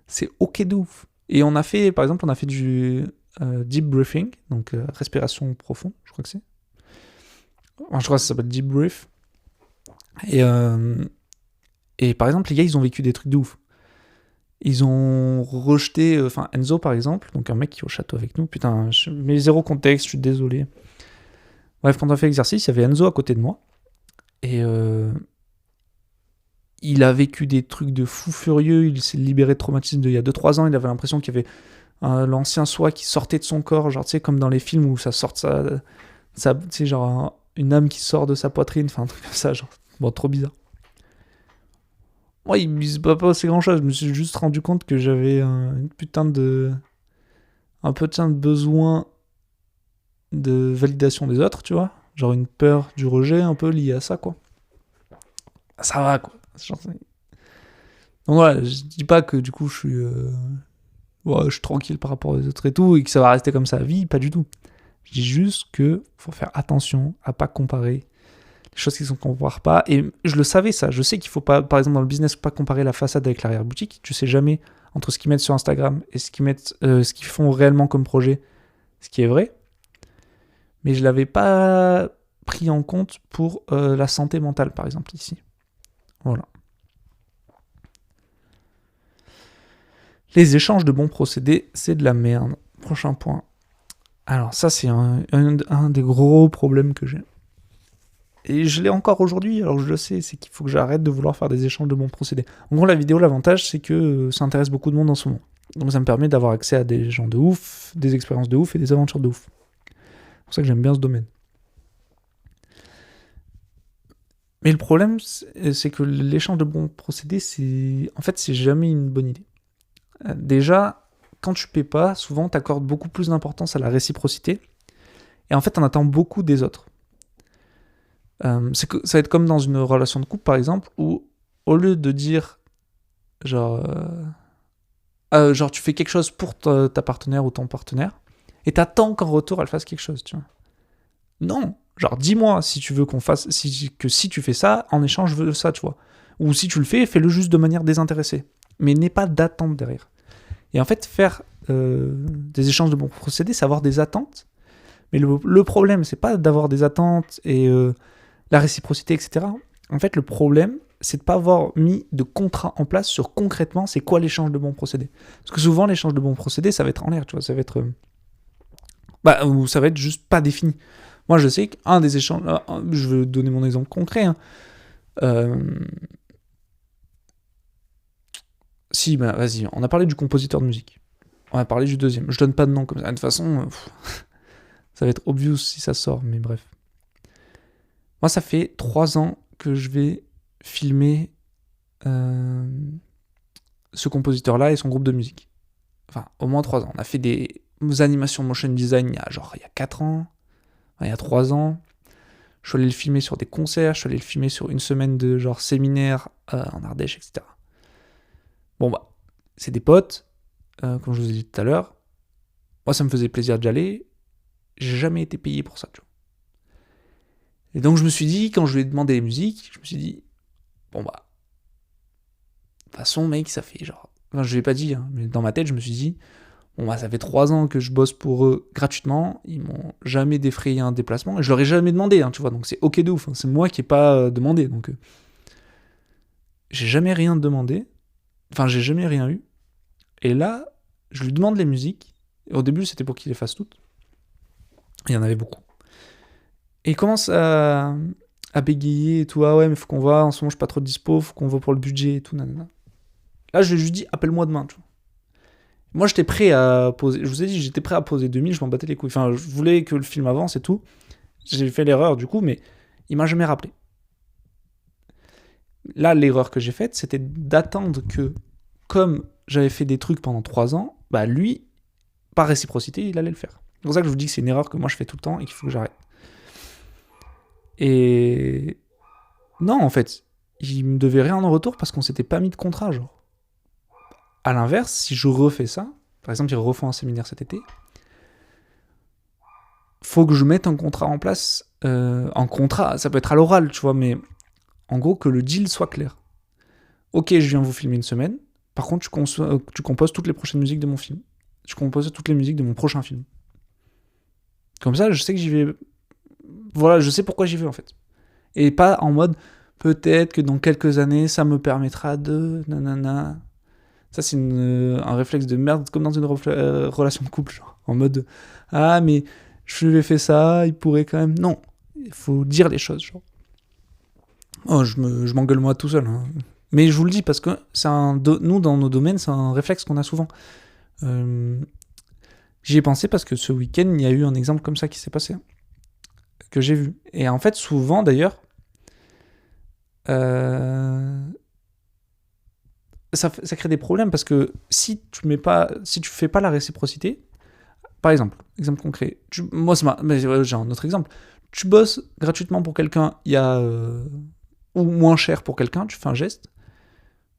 c'est ok de ouf. Et par exemple, on a fait du deep breathing, donc respiration profonde, je crois que c'est. Enfin, je crois que ça s'appelle deep breath. Et par exemple, les gars, ils ont vécu des trucs de ouf. Ils ont rejeté, Enzo par exemple, donc un mec qui est au château avec nous, putain, je mets zéro contexte, je suis désolé. Bref, quand on a fait l'exercice, il y avait Enzo à côté de moi, et il a vécu des trucs de fou furieux, il s'est libéré de traumatisme d'il y a 2-3 ans, il avait l'impression qu'il y avait l'ancien soi qui sortait de son corps, genre tu sais, comme dans les films où ça sort tu sais, genre une âme qui sort de sa poitrine, enfin un truc comme ça, genre, bon, trop bizarre. Moi, il me s'est pas passé grand chose, je me suis juste rendu compte que j'avais un putain de besoin de validation des autres, tu vois, genre une peur du rejet un peu liée à ça, quoi. Ça va, quoi. Genre, donc voilà, je dis pas que du coup je suis tranquille par rapport aux autres et tout, et que ça va rester comme ça à vie, pas du tout. Je dis juste que faut faire attention à pas comparer les choses qui ne se comparent pas, et je le savais ça, je sais qu'il faut pas, par exemple dans le business, pas comparer la façade avec l'arrière-boutique, tu sais jamais entre ce qu'ils mettent sur Instagram et ce qu'ils font réellement comme projet, ce qui est vrai, mais je l'avais pas pris en compte pour la santé mentale par exemple ici. Voilà. Les échanges de bons procédés, c'est de la merde. Prochain point. Alors ça, c'est un des gros problèmes que j'ai. Et je l'ai encore aujourd'hui, alors je le sais, c'est qu'il faut que j'arrête de vouloir faire des échanges de bons procédés. En gros, la vidéo, l'avantage, c'est que ça intéresse beaucoup de monde en ce moment. Donc ça me permet d'avoir accès à des gens de ouf, des expériences de ouf et des aventures de ouf. C'est pour ça que j'aime bien ce domaine. Mais le problème, c'est que l'échange de bons procédés, c'est jamais une bonne idée. Déjà, quand tu paies pas, souvent t'accordes beaucoup plus d'importance à la réciprocité, et en fait t'en attends beaucoup des autres. Ça va être comme dans une relation de couple par exemple, où au lieu de dire genre tu fais quelque chose pour ta partenaire ou ton partenaire, et t'attends qu'en retour elle fasse quelque chose, tu vois. Non, genre dis-moi si tu veux qu'on fasse, si tu fais ça, en échange je veux ça, tu vois. Ou si tu le fais-le juste de manière désintéressée. Mais n'aie pas d'attente derrière. Et en fait, faire des échanges de bons procédés, c'est avoir des attentes. Mais le problème, c'est pas d'avoir des attentes et la réciprocité, etc. En fait, le problème, c'est de pas avoir mis de contrat en place sur concrètement, c'est quoi l'échange de bons procédés. Parce que souvent, l'échange de bons procédés, ça va être en l'air, tu vois, ça va être... ou ça va être juste pas défini. Moi, je sais qu'un des échanges... je vais donner mon exemple concret, hein. Si, bah vas-y, on a parlé du compositeur de musique. On a parlé du deuxième. Je donne pas de nom comme ça. De toute façon, ça va être obvious si ça sort, mais bref. Moi, ça fait 3 ans que je vais filmer ce compositeur-là et son groupe de musique. Enfin, au moins 3 ans. On a fait des animations motion design il y a 4 ans, il y a 3 ans. Je suis allé le filmer sur des concerts, je suis allé le filmer sur une semaine de séminaire en Ardèche, etc. Bon bah, c'est des potes, comme je vous ai dit tout à l'heure. Moi, ça me faisait plaisir d'y aller. J'ai jamais été payé pour ça, tu vois. Et donc, je me suis dit, quand je lui ai demandé les musiques, je me suis dit, bon bah, de toute façon, mec, ça fait Enfin, je l'ai pas dit, hein, mais dans ma tête, je me suis dit, bon bah, ça fait 3 ans que je bosse pour eux gratuitement, ils m'ont jamais défrayé un déplacement, et je leur ai jamais demandé, hein, tu vois, donc c'est ok de ouf, hein, c'est moi qui ai pas demandé, donc j'ai jamais rien demandé, enfin, j'ai jamais rien eu, et là, je lui demande les musiques, et au début, c'était pour qu'il les fasse toutes, il y en avait beaucoup. Et il commence à bégayer et tout. Ah ouais, mais faut qu'on voit. En ce moment, je suis pas trop dispo. Faut qu'on voit pour le budget et tout. Nanana. Là, je lui ai juste dit, appelle-moi demain. Tu vois. Moi, j'étais prêt à poser. Je vous ai dit, j'étais prêt à poser 2000. Je m'en battais les couilles. Enfin, je voulais que le film avance et tout. J'ai fait l'erreur du coup, mais il m'a jamais rappelé. Là, l'erreur que j'ai faite, c'était d'attendre que, comme j'avais fait des trucs pendant 3 ans, bah lui, par réciprocité, il allait le faire. C'est pour ça que je vous dis que c'est une erreur que moi je fais tout le temps et qu'il faut que j'arrête. Et non, en fait, il me devait rien en retour parce qu'on s'était pas mis de contrat, genre. À l'inverse, si je refais ça, par exemple, ils refont un séminaire cet été, faut que je mette un contrat en place. En contrat, ça peut être à l'oral, tu vois, mais en gros, que le deal soit clair. Ok, je viens vous filmer une semaine, par contre, tu composes toutes les prochaines musiques de mon film. Je compose toutes les musiques de mon prochain film. Comme ça, je sais que j'y vais. Voilà, je sais pourquoi j'y vais en fait. Et pas en mode peut-être que dans quelques années, ça me permettra de. Nanana. Ça, c'est un réflexe de merde, comme dans une relation de couple. Genre, en mode ah, mais je lui ai fait ça, il pourrait quand même. Non, il faut dire les choses. Genre. Oh, je m'engueule moi tout seul. Hein. Mais je vous le dis parce que nous, dans nos domaines, c'est un réflexe qu'on a souvent. J'y ai pensé parce que ce week-end, il y a eu un exemple comme ça qui s'est passé. Que j'ai vu. Et en fait, souvent d'ailleurs, ça crée des problèmes parce que si tu fais pas la réciprocité, par exemple concret, moi j'ai un autre exemple, tu bosses gratuitement pour quelqu'un, ou moins cher pour quelqu'un, tu fais un geste,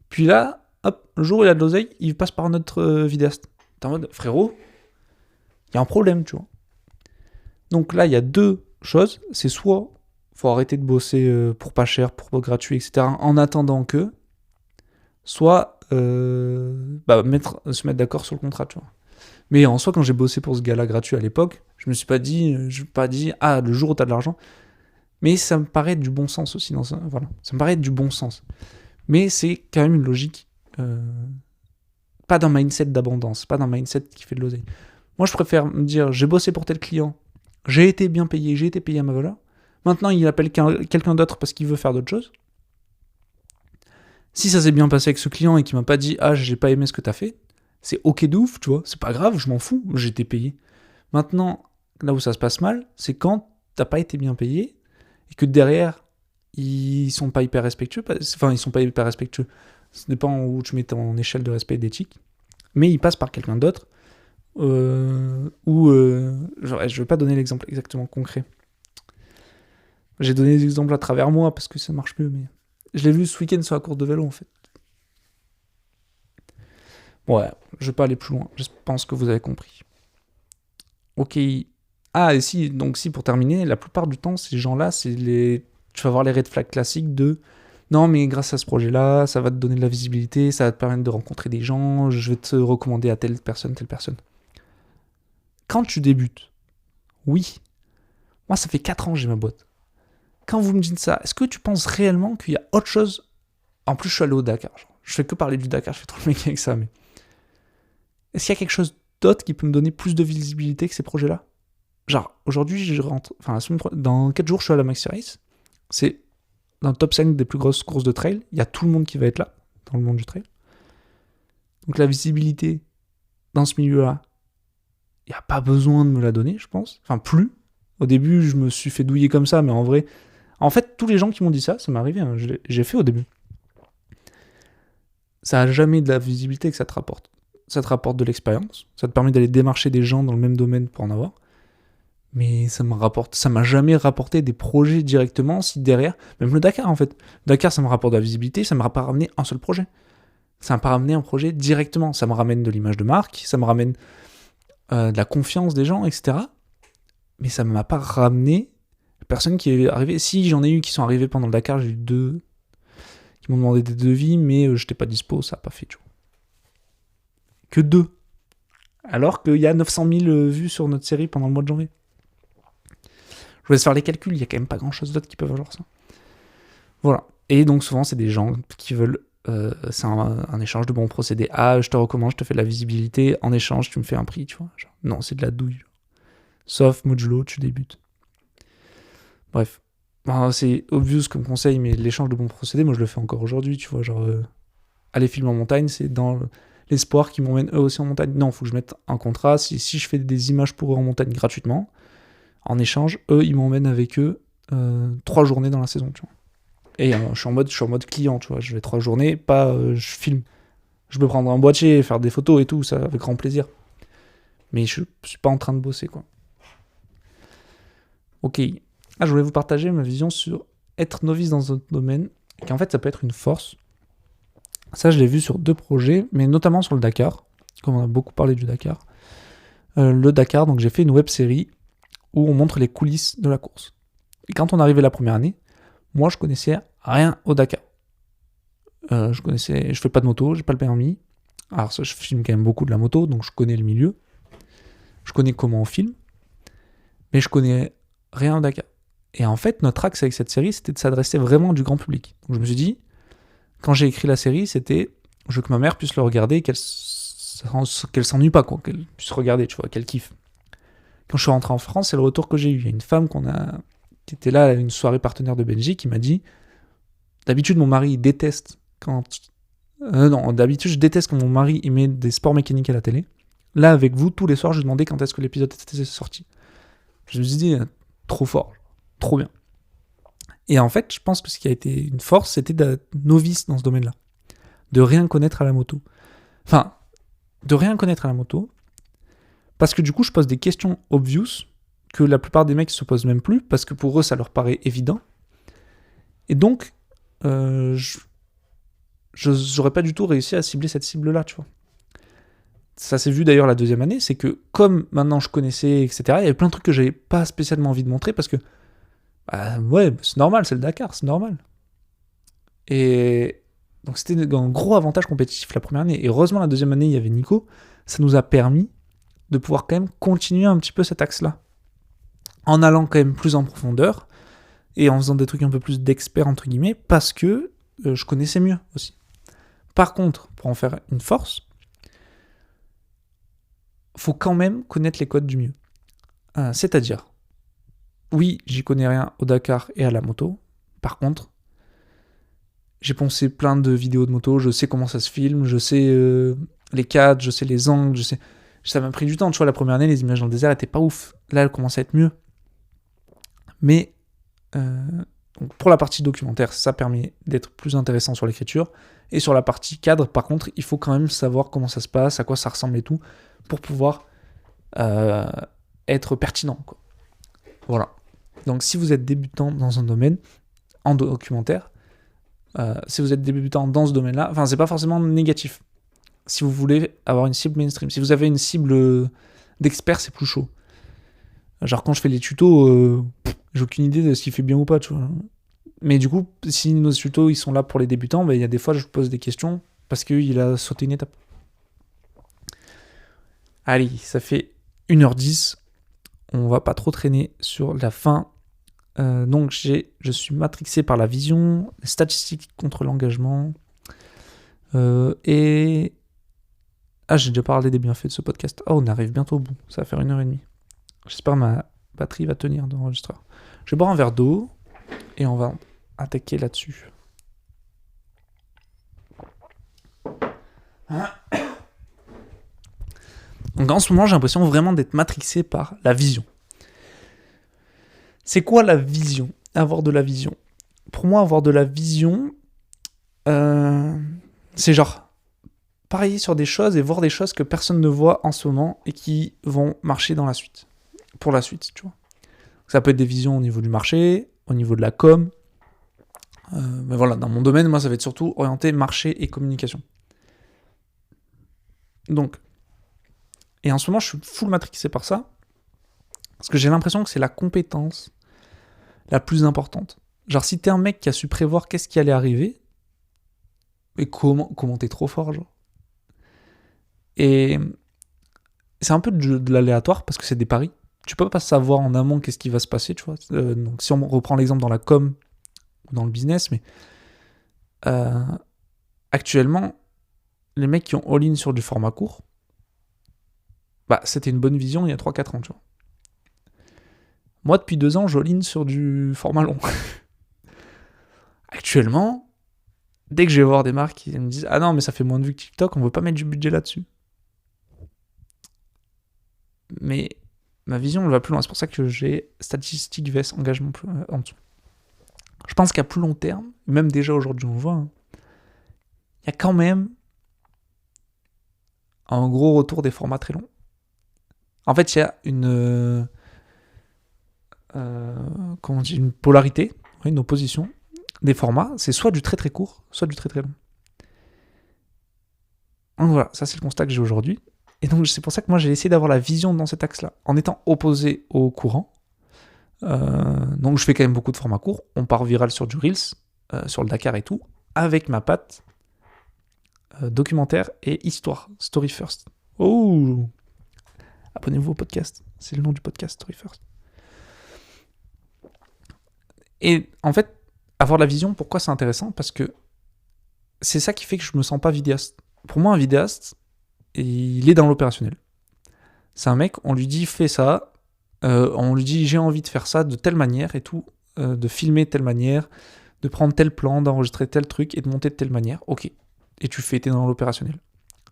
puis là, hop, le jour où il a de l'oseille, il passe par notre vidéaste. T'es en mode, frérot, il y a un problème, tu vois. Donc là, il y a deux choses, c'est soit faut arrêter de bosser pour pas cher, pour gratuit, etc. en attendant que, soit se mettre d'accord sur le contrat, tu vois. Mais en soi, quand j'ai bossé pour ce gars-là gratuit à l'époque, je me suis pas dit, ah, le jour où t'as de l'argent. Mais ça me paraît du bon sens aussi. Voilà. Ça me paraît du bon sens. Mais c'est quand même une logique. Pas d'un mindset d'abondance, pas d'un mindset qui fait de l'oseille. Moi, je préfère me dire, j'ai bossé pour tel client, j'ai été bien payé, j'ai été payé à ma valeur. Maintenant, il appelle quelqu'un d'autre parce qu'il veut faire d'autres choses. Si ça s'est bien passé avec ce client et qu'il m'a pas dit, ah, j'ai pas aimé ce que t'as fait, c'est ok de ouf, tu vois, c'est pas grave, je m'en fous, j'ai été payé. Maintenant, là où ça se passe mal, c'est quand t'as pas été bien payé et que derrière, ils sont pas hyper respectueux. Enfin, ils sont pas hyper respectueux. Ça dépend où tu mets ton échelle de respect et d'éthique. Mais ils passent par quelqu'un d'autre. Je vais pas donner l'exemple exactement concret. J'ai donné des exemples à travers moi parce que ça marche mieux, mais je l'ai vu ce week-end sur la course de vélo en fait. Ouais, je vais pas aller plus loin. Je pense que vous avez compris. Ok. Ah, et si, donc si, pour terminer, la plupart du temps, ces gens-là, tu vas voir les red flags classiques de non, mais grâce à ce projet-là, ça va te donner de la visibilité, ça va te permettre de rencontrer des gens, je vais te recommander à telle personne. Quand tu débutes, oui, moi ça fait 4 ans que j'ai ma boîte. Quand vous me dites ça, est-ce que tu penses réellement qu'il y a autre chose? En plus, je suis allé au Dakar. Je fais que parler du Dakar, je fais trop le mec avec ça, mais est-ce qu'il y a quelque chose d'autre qui peut me donner plus de visibilité que ces projets-là? Genre, aujourd'hui, je rentre, enfin, dans 4 jours, je suis à la Maxi Race. C'est dans le top 5 des plus grosses courses de trail. Il y a tout le monde qui va être là, dans le monde du trail. Donc la visibilité dans ce milieu-là, il n'y a pas besoin de me la donner, je pense. Enfin, plus. Au début, je me suis fait douiller comme ça, mais en vrai... En fait, tous les gens qui m'ont dit ça m'est arrivé, hein, j'ai fait au début. Ça n'a jamais de la visibilité que ça te rapporte. Ça te rapporte de l'expérience, ça te permet d'aller démarcher des gens dans le même domaine pour en avoir. Mais ça m'a jamais rapporté des projets directement si derrière, même le Dakar en fait. Dakar, ça me rapporte de la visibilité, ça ne m'a pas ramené un seul projet. Ça m'a pas ramené un projet directement. Ça me ramène de l'image de marque, ça me ramène de la confiance des gens, etc. Mais ça ne m'a pas ramené personne qui est arrivé. Si j'en ai eu qui sont arrivés pendant le Dakar, j'ai eu 2 qui m'ont demandé des devis, mais j'étais pas dispo, ça n'a pas fait, tu vois. Que 2. Alors qu'il y a 900 000 vues sur notre série pendant le mois de janvier. Je vous laisse faire les calculs, il y a quand même pas grand chose d'autre qui peuvent avoir ça. Voilà. Et donc souvent, c'est des gens qui veulent... c'est un échange de bons procédés. Ah, je te recommande, je te fais de la visibilité. En échange, tu me fais un prix, tu vois. Genre, non, c'est de la douille. Sauf Modulo, tu débutes. Bref. Enfin, c'est obvious comme conseil, mais l'échange de bons procédés, moi je le fais encore aujourd'hui, tu vois. Genre, aller filmer en montagne, c'est dans l'espoir qu'ils m'emmènent eux aussi en montagne. Non, il faut que je mette un contrat. Si je fais des images pour eux en montagne gratuitement, en échange, eux, ils m'emmènent avec eux 3 journées dans la saison, tu vois. Et je suis en mode client, tu vois. Je vais 3 journées, pas je filme. Je peux prendre un boîtier, faire des photos et tout, ça avec grand plaisir. Mais je suis pas en train de bosser, quoi. Ok. Je voulais vous partager ma vision sur être novice dans un domaine, et qu'en fait, ça peut être une force. Ça, je l'ai vu sur 2 projets, mais notamment sur le Dakar, comme on a beaucoup parlé du Dakar. Le Dakar, donc j'ai fait une web-série où on montre les coulisses de la course. Et quand on arrivait la première année, moi, je connaissais rien au Dakar. Je fais pas de moto, j'ai pas le permis. Alors, ça, je filme quand même beaucoup de la moto, donc je connais le milieu. Je connais comment on filme, mais je connais rien au Dakar. Et en fait, notre axe avec cette série, c'était de s'adresser vraiment du grand public. Donc je me suis dit, quand j'ai écrit la série, c'était, je veux que ma mère puisse le regarder, qu'elle s'ennuie pas, quoi, qu'elle puisse regarder, tu vois, qu'elle kiffe. Quand je suis rentré en France, c'est le retour que j'ai eu. Il y a une femme qui était là à une soirée partenaire de Belgique, qui m'a dit, d'habitude mon mari déteste d'habitude je déteste quand mon mari il met des sports mécaniques à la télé. Là, avec vous, tous les soirs, je lui demandais quand est-ce que l'épisode était sorti. Je me suis dit, trop fort, trop bien. Et en fait, je pense que ce qui a été une force, c'était d'être novice dans ce domaine-là. De rien connaître à la moto. Enfin, de rien connaître à la moto, parce que du coup, je pose des questions obvious que la plupart des mecs se posent même plus, parce que pour eux, ça leur paraît évident. Et donc, j'aurais pas du tout réussi à cibler cette cible-là, tu vois. Ça s'est vu d'ailleurs la 2e année, c'est que comme maintenant je connaissais, etc., il y avait plein de trucs que j'avais pas spécialement envie de montrer, parce que, ouais, c'est normal, c'est le Dakar, c'est normal. Et donc c'était un gros avantage compétitif la première année. Et heureusement, la 2e année, il y avait Nico. Ça nous a permis de pouvoir quand même continuer un petit peu cet axe-là. En allant quand même plus en profondeur, et en faisant des trucs un peu plus d'expert, entre guillemets, parce que je connaissais mieux aussi. Par contre, pour en faire une force, faut quand même connaître les codes du mieux. C'est-à-dire, oui, j'y connais rien au Dakar et à la moto. Par contre, j'ai poncé plein de vidéos de moto, je sais comment ça se filme, je sais les cadres, je sais les angles, je sais... Ça m'a pris du temps, tu vois, la première année, les images dans le désert étaient pas ouf. Là, elles commençaient à être mieux. Mais donc pour la partie documentaire, ça permet d'être plus intéressant sur l'écriture. Et sur la partie cadre, par contre, il faut quand même savoir comment ça se passe, à quoi ça ressemble et tout, pour pouvoir être pertinent, quoi. Voilà. Donc si vous êtes débutant dans un domaine, en documentaire, si vous êtes débutant dans ce domaine-là, enfin c'est pas forcément négatif. Si vous voulez avoir une cible mainstream, si vous avez une cible d'expert, c'est plus chaud. Genre quand je fais les tutos, j'ai aucune idée de ce qui fait bien ou pas, tu vois. Mais du coup, si nos tutos ils sont là pour les débutants, il y a des fois je pose des questions parce qu'il a sauté une étape. Allez, ça fait 1h10. On va pas trop traîner sur la fin. Donc je suis matrixé par la vision, les statistiques contre l'engagement. Et... j'ai déjà parlé des bienfaits de ce podcast. On arrive bientôt au bout. Ça va faire 1h30. J'espère que ma batterie va tenir dans l'enregistreur. Je vais boire un verre d'eau et on va attaquer là-dessus. Donc en ce moment, j'ai l'impression vraiment d'être matrixé par la vision. C'est quoi la vision ? Avoir de la vision. Pour moi, avoir de la vision, c'est genre parier sur des choses et voir des choses que personne ne voit en ce moment et qui vont marcher dans la suite. Pour la suite, tu vois. Ça peut être des visions au niveau du marché, au niveau de la com. Mais voilà, dans mon domaine, moi, ça va être surtout orienté marché et communication. Donc, et en ce moment, je suis full matrixé par ça, parce que j'ai l'impression que c'est la compétence la plus importante. Genre, si t'es un mec qui a su prévoir qu'est-ce qui allait arriver, mais comment t'es trop fort, genre. Et c'est un peu de l'aléatoire, parce que c'est des paris. Tu peux pas savoir en amont qu'est-ce qui va se passer, tu vois. Donc, si on reprend l'exemple dans la com ou dans le business, mais actuellement, les mecs qui ont all-in sur du format court, bah, c'était une bonne vision il y a 3-4 ans, tu vois. Moi, depuis 2 ans, j'all-in sur du format long. Actuellement, dès que je vais voir des marques qui me disent « Ah non, mais ça fait moins de vues que TikTok, on veut pas mettre du budget là-dessus. » Mais ma vision, elle va plus loin. C'est pour ça que j'ai statistique vs engagement en dessous. Je pense qu'à plus long terme, même déjà aujourd'hui, on le voit, il y a quand même un gros retour des formats très longs. En fait, il y a une polarité, une opposition des formats. C'est soit du très très court, soit du très très long. Donc voilà, ça c'est le constat que j'ai aujourd'hui. Et donc c'est pour ça que moi j'ai essayé d'avoir la vision dans cet axe-là, en étant opposé au courant. Donc je fais quand même beaucoup de formats courts. On part viral sur du Reels, sur le Dakar et tout, avec ma patte documentaire et histoire, Story First. Oh, abonnez-vous au podcast, c'est le nom du podcast, Story First. Et en fait, avoir la vision, pourquoi c'est intéressant ? Parce que c'est ça qui fait que je me sens pas vidéaste. Pour moi, un vidéaste, il est dans l'opérationnel. C'est un mec, on lui dit fais ça, on lui dit j'ai envie de faire ça de telle manière et tout, de filmer de telle manière, de prendre tel plan, d'enregistrer tel truc et de monter de telle manière. Ok. Et tu fais, t'es dans l'opérationnel.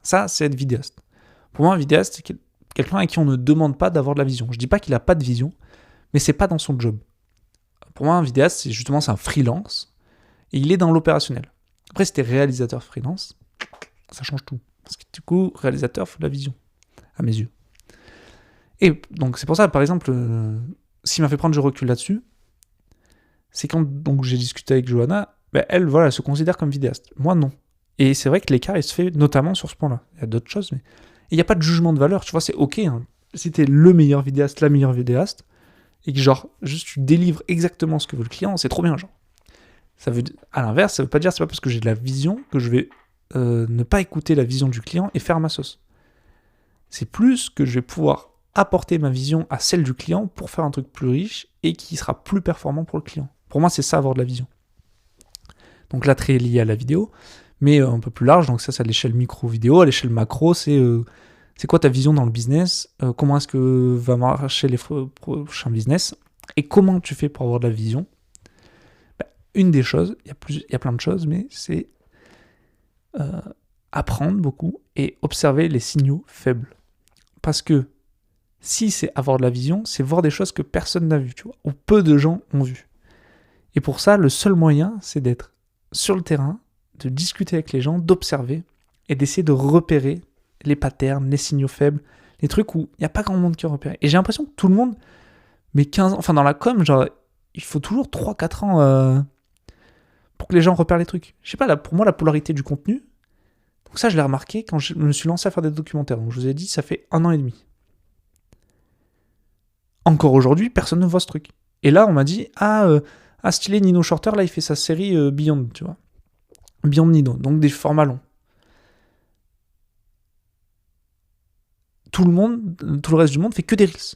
Ça, c'est être vidéaste. Pour moi, un vidéaste, c'est quelqu'un à qui on ne demande pas d'avoir de la vision. Je dis pas qu'il a pas de vision, mais c'est pas dans son job. Pour moi, un vidéaste, c'est un freelance, et il est dans l'opérationnel. Après, si t'es réalisateur freelance, ça change tout. Parce que du coup, réalisateur, il faut de la vision, à mes yeux. Et donc, c'est pour ça, par exemple, ce qui m'a fait prendre du recul là-dessus, c'est quand donc, j'ai discuté avec Johanna, elle, voilà, elle se considère comme vidéaste. Moi, non. Et c'est vrai que l'écart, il se fait notamment sur ce point-là. Il y a d'autres choses, mais il n'y a pas de jugement de valeur. Tu vois, c'est OK. Hein. Si t'es le meilleur vidéaste, la meilleure vidéaste, et que genre, juste tu délivres exactement ce que veut le client, c'est trop bien, genre. Ça veut, à l'inverse, ça veut pas dire, c'est pas parce que j'ai de la vision que je vais ne pas écouter la vision du client et faire ma sauce. C'est plus que je vais pouvoir apporter ma vision à celle du client pour faire un truc plus riche et qui sera plus performant pour le client. Pour moi, c'est ça, avoir de la vision. Donc là, très lié à la vidéo, mais un peu plus large, donc ça, c'est à l'échelle micro-vidéo. À l'échelle macro, c'est quoi ta vision dans le business, comment est-ce que va marcher les prochains business, et comment tu fais pour avoir de la vision. Une des choses, il y a plein de choses, mais c'est apprendre beaucoup et observer les signaux faibles. Parce que si c'est avoir de la vision, c'est voir des choses que personne n'a vues, tu vois, ou peu de gens ont vues. Et pour ça, le seul moyen, c'est d'être sur le terrain, de discuter avec les gens, d'observer et d'essayer de repérer les patterns, les signaux faibles, les trucs où il n'y a pas grand monde qui a repéré. Et j'ai l'impression que tout le monde, mais 15 ans, enfin dans la com, genre, il faut toujours 3-4 ans pour que les gens repèrent les trucs. Je sais pas, pour moi, la polarité du contenu, donc ça, je l'ai remarqué quand je me suis lancé à faire des documentaires. Donc je vous ai dit, ça fait 1 an et demi. Encore aujourd'hui, personne ne voit ce truc. Et là, on m'a dit, stylé, Nino Shorter, là, il fait sa série Beyond, tu vois. Beyond Nino, donc des formats longs. Tout le reste du monde fait que des reels.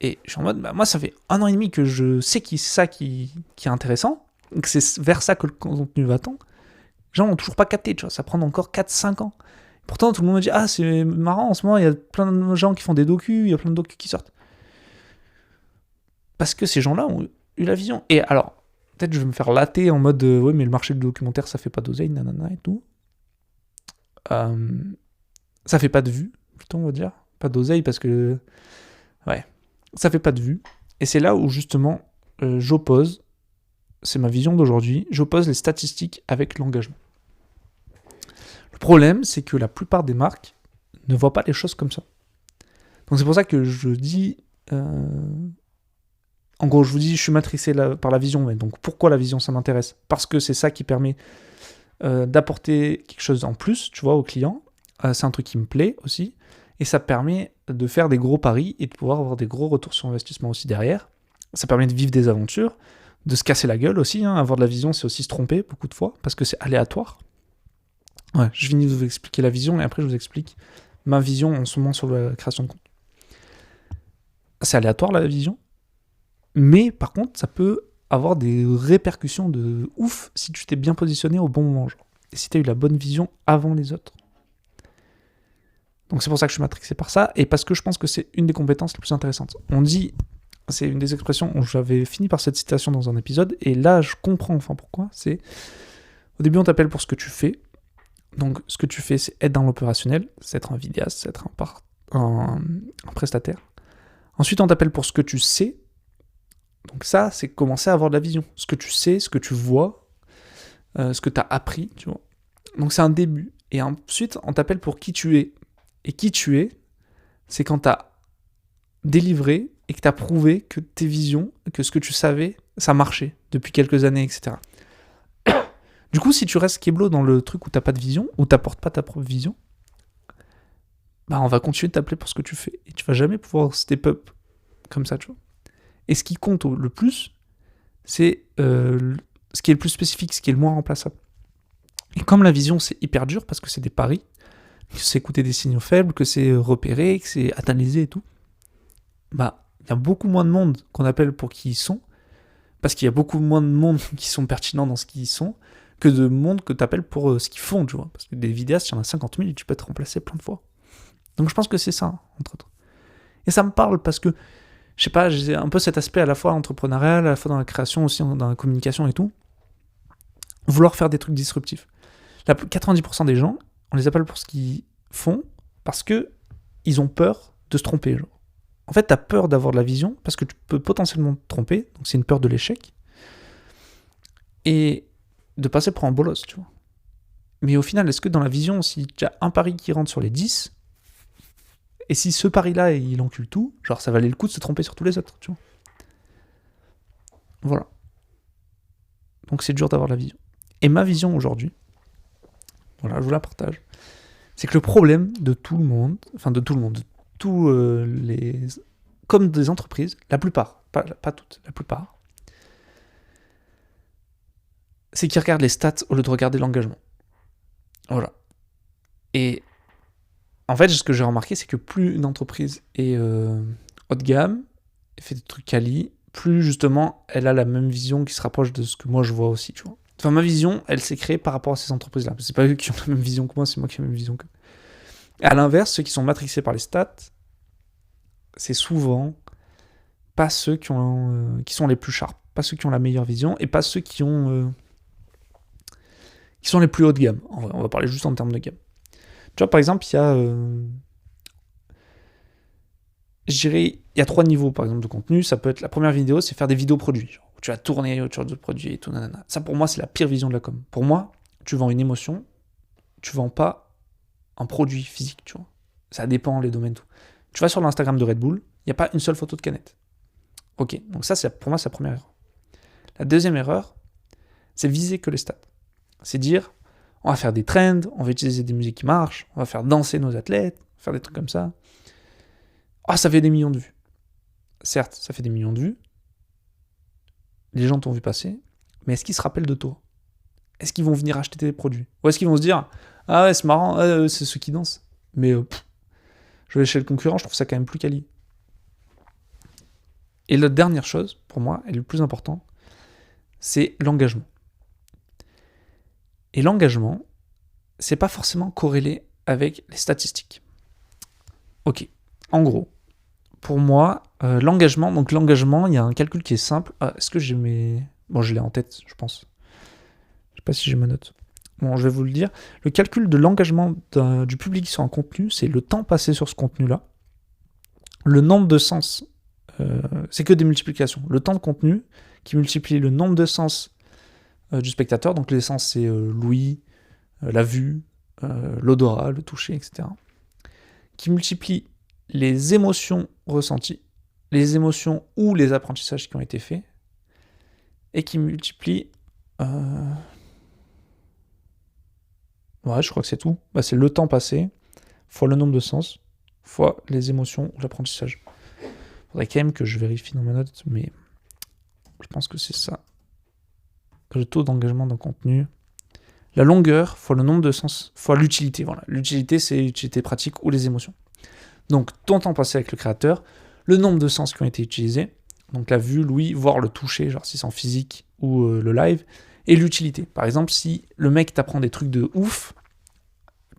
Et je suis en mode, moi, ça fait 1 an et demi que je sais que c'est ça qui est intéressant, que c'est vers ça que le contenu va tendre. Les gens n'ont toujours pas capté, tu vois, ça prend encore 4-5 ans. Pourtant, tout le monde me dit, c'est marrant, en ce moment, il y a plein de gens qui font des docus, il y a plein de docus qui sortent. Parce que ces gens-là ont eu la vision. Et alors, peut-être je vais me faire latter en mode, ouais, mais le marché du documentaire, ça fait pas d'oseille, nanana et tout. Ça fait pas de vues. plutôt, on va dire. Pas d'oseille, parce que... Ouais, ça fait pas de vue. Et c'est là où, justement, j'oppose, c'est ma vision d'aujourd'hui, j'oppose les statistiques avec l'engagement. Le problème, c'est que la plupart des marques ne voient pas les choses comme ça. Donc c'est pour ça que je dis... En gros, je vous dis, je suis matrixé par la vision. Mais donc pourquoi la vision, ça m'intéresse ? Parce que c'est ça qui permet d'apporter quelque chose en plus, tu vois, au client. C'est un truc qui me plaît aussi. Et ça permet de faire des gros paris et de pouvoir avoir des gros retours sur investissement aussi derrière. Ça permet de vivre des aventures, de se casser la gueule aussi. Avoir de la vision, c'est aussi se tromper beaucoup de fois, parce que c'est aléatoire. Ouais, je finis de vous expliquer la vision et après je vous explique ma vision en ce moment sur la création de compte. C'est aléatoire la vision, mais par contre, ça peut avoir des répercussions de ouf si tu t'es bien positionné au bon moment. Genre. Et si tu as eu la bonne vision avant les autres. Donc c'est pour ça que je suis matrixé par ça, et parce que je pense que c'est une des compétences les plus intéressantes. On dit, c'est une des expressions, j'avais fini par cette citation dans un épisode, et là je comprends enfin pourquoi, c'est, au début on t'appelle pour ce que tu fais, donc ce que tu fais c'est être dans l'opérationnel, c'est être un vidéaste, c'est être un prestataire. Ensuite on t'appelle pour ce que tu sais, donc ça c'est commencer à avoir de la vision, ce que tu sais, ce que tu vois, ce que tu as appris, tu vois. Donc c'est un début, et ensuite on t'appelle pour qui tu es. Et qui tu es, c'est quand tu as délivré et que tu as prouvé que tes visions, que ce que tu savais, ça marchait depuis quelques années, etc. Du coup, si tu restes kéblo dans le truc où tu n'as pas de vision, où tu n'apportes pas ta propre vision, bah on va continuer de t'appeler pour ce que tu fais. Et tu vas jamais pouvoir step up comme ça, tu vois. Et ce qui compte le plus, c'est ce qui est le plus spécifique, ce qui est le moins remplaçable. Et comme la vision, c'est hyper dur parce que c'est des paris, que c'est écouter des signaux faibles, que c'est repérer, que c'est analyser et tout, bah, il y a beaucoup moins de monde qu'on appelle pour qui ils sont, parce qu'il y a beaucoup moins de monde qui sont pertinents dans ce qu'ils sont, que de monde que tu appelles pour ce qu'ils font, tu vois. Parce que des vidéastes, il y en a 50 000 et tu peux te remplacer plein de fois. Donc je pense que c'est ça, entre autres. Et ça me parle parce que, je sais pas, j'ai un peu cet aspect à la fois entrepreneurial, à la fois dans la création, aussi dans la communication et tout. Vouloir faire des trucs disruptifs. 90% des gens, on les appelle pour ce qu'ils font parce que ils ont peur de se tromper. Genre. En fait, tu as peur d'avoir de la vision parce que tu peux potentiellement te tromper, donc c'est une peur de l'échec, et de passer pour un bolos, tu vois. Mais au final, est-ce que dans la vision, si tu as un pari qui rentre sur les 10, et si ce pari-là, il encule tout, genre ça valait le coup de se tromper sur tous les autres, tu vois. Voilà. Donc c'est dur d'avoir la vision. Et ma vision aujourd'hui, voilà, je vous la partage, c'est que le problème de tout le monde, de tous les... comme des entreprises, la plupart, pas toutes, la plupart, c'est qu'ils regardent les stats au lieu de regarder l'engagement. Voilà. Et en fait, ce que j'ai remarqué, c'est que plus une entreprise est haut de gamme, elle fait des trucs quali, plus justement, elle a la même vision qui se rapproche de ce que moi je vois aussi, tu vois. Enfin, ma vision, elle s'est créée par rapport à ces entreprises-là. C'est pas eux qui ont la même vision que moi, c'est moi qui ai la même vision que... À l'inverse, ceux qui sont matrixés par les stats, c'est souvent pas ceux qui sont les plus sharp, pas ceux qui ont la meilleure vision, et pas ceux qui sont les plus hauts de gamme. En vrai, on va parler juste en termes de gamme. Tu vois, par exemple, il y a... je dirais, il y a 3 niveaux, par exemple, de contenu. Ça peut être, la première vidéo, c'est faire des vidéos produits. Genre, tu vas tourner autour de produits et tout, nanana. Ça, pour moi, c'est la pire vision de la com. Pour moi, tu vends une émotion, tu vends pas un produit physique, tu vois. Ça dépend, les domaines, tout. Tu vas sur l'Instagram de Red Bull, il n'y a pas une seule photo de canette. Ok, donc ça, pour moi, c'est la première erreur. La deuxième erreur, c'est viser que les stats. C'est dire, on va faire des trends, on va utiliser des musiques qui marchent, on va faire danser nos athlètes, faire des trucs comme ça. Ah, ça fait des millions de vues. Certes, ça fait des millions de vues. Les gens t'ont vu passer, mais est-ce qu'ils se rappellent de toi ? Est-ce qu'ils vont venir acheter tes produits ? Ou est-ce qu'ils vont se dire, ah ouais, c'est marrant, c'est ceux qui dansent. Mais je vais chez le concurrent, je trouve ça quand même plus quali. Et la dernière chose, pour moi, et le plus important, c'est l'engagement. Et l'engagement, c'est pas forcément corrélé avec les statistiques. Ok, en gros, pour moi, l'engagement, il y a un calcul qui est simple. Est-ce que j'ai mes... Bon, je l'ai en tête, je pense. Je sais pas si j'ai ma note. bon, je vais vous le dire, le calcul de l'engagement du public sur un contenu, c'est le temps passé sur ce contenu-là, le nombre de sens, c'est que des multiplications. Le temps de contenu qui multiplie le nombre de sens du spectateur, donc les sens c'est l'ouïe, la vue, l'odorat, le toucher, etc. Qui multiplie les émotions ressenties, les émotions ou les apprentissages qui ont été faits, et qui multiplie... Ouais, je crois que c'est tout. Bah, c'est le temps passé, fois le nombre de sens, fois les émotions ou l'apprentissage. Faudrait quand même que je vérifie dans ma note, mais je pense que c'est ça. Le taux d'engagement d'un contenu. La longueur fois le nombre de sens, fois l'utilité. Voilà. L'utilité, c'est l'utilité pratique ou les émotions. Donc, ton temps passé avec le créateur, le nombre de sens qui ont été utilisés, donc la vue, l'ouïe, voire le toucher, genre si c'est en physique ou le live, et l'utilité. Par exemple, si le mec t'apprend des trucs de ouf,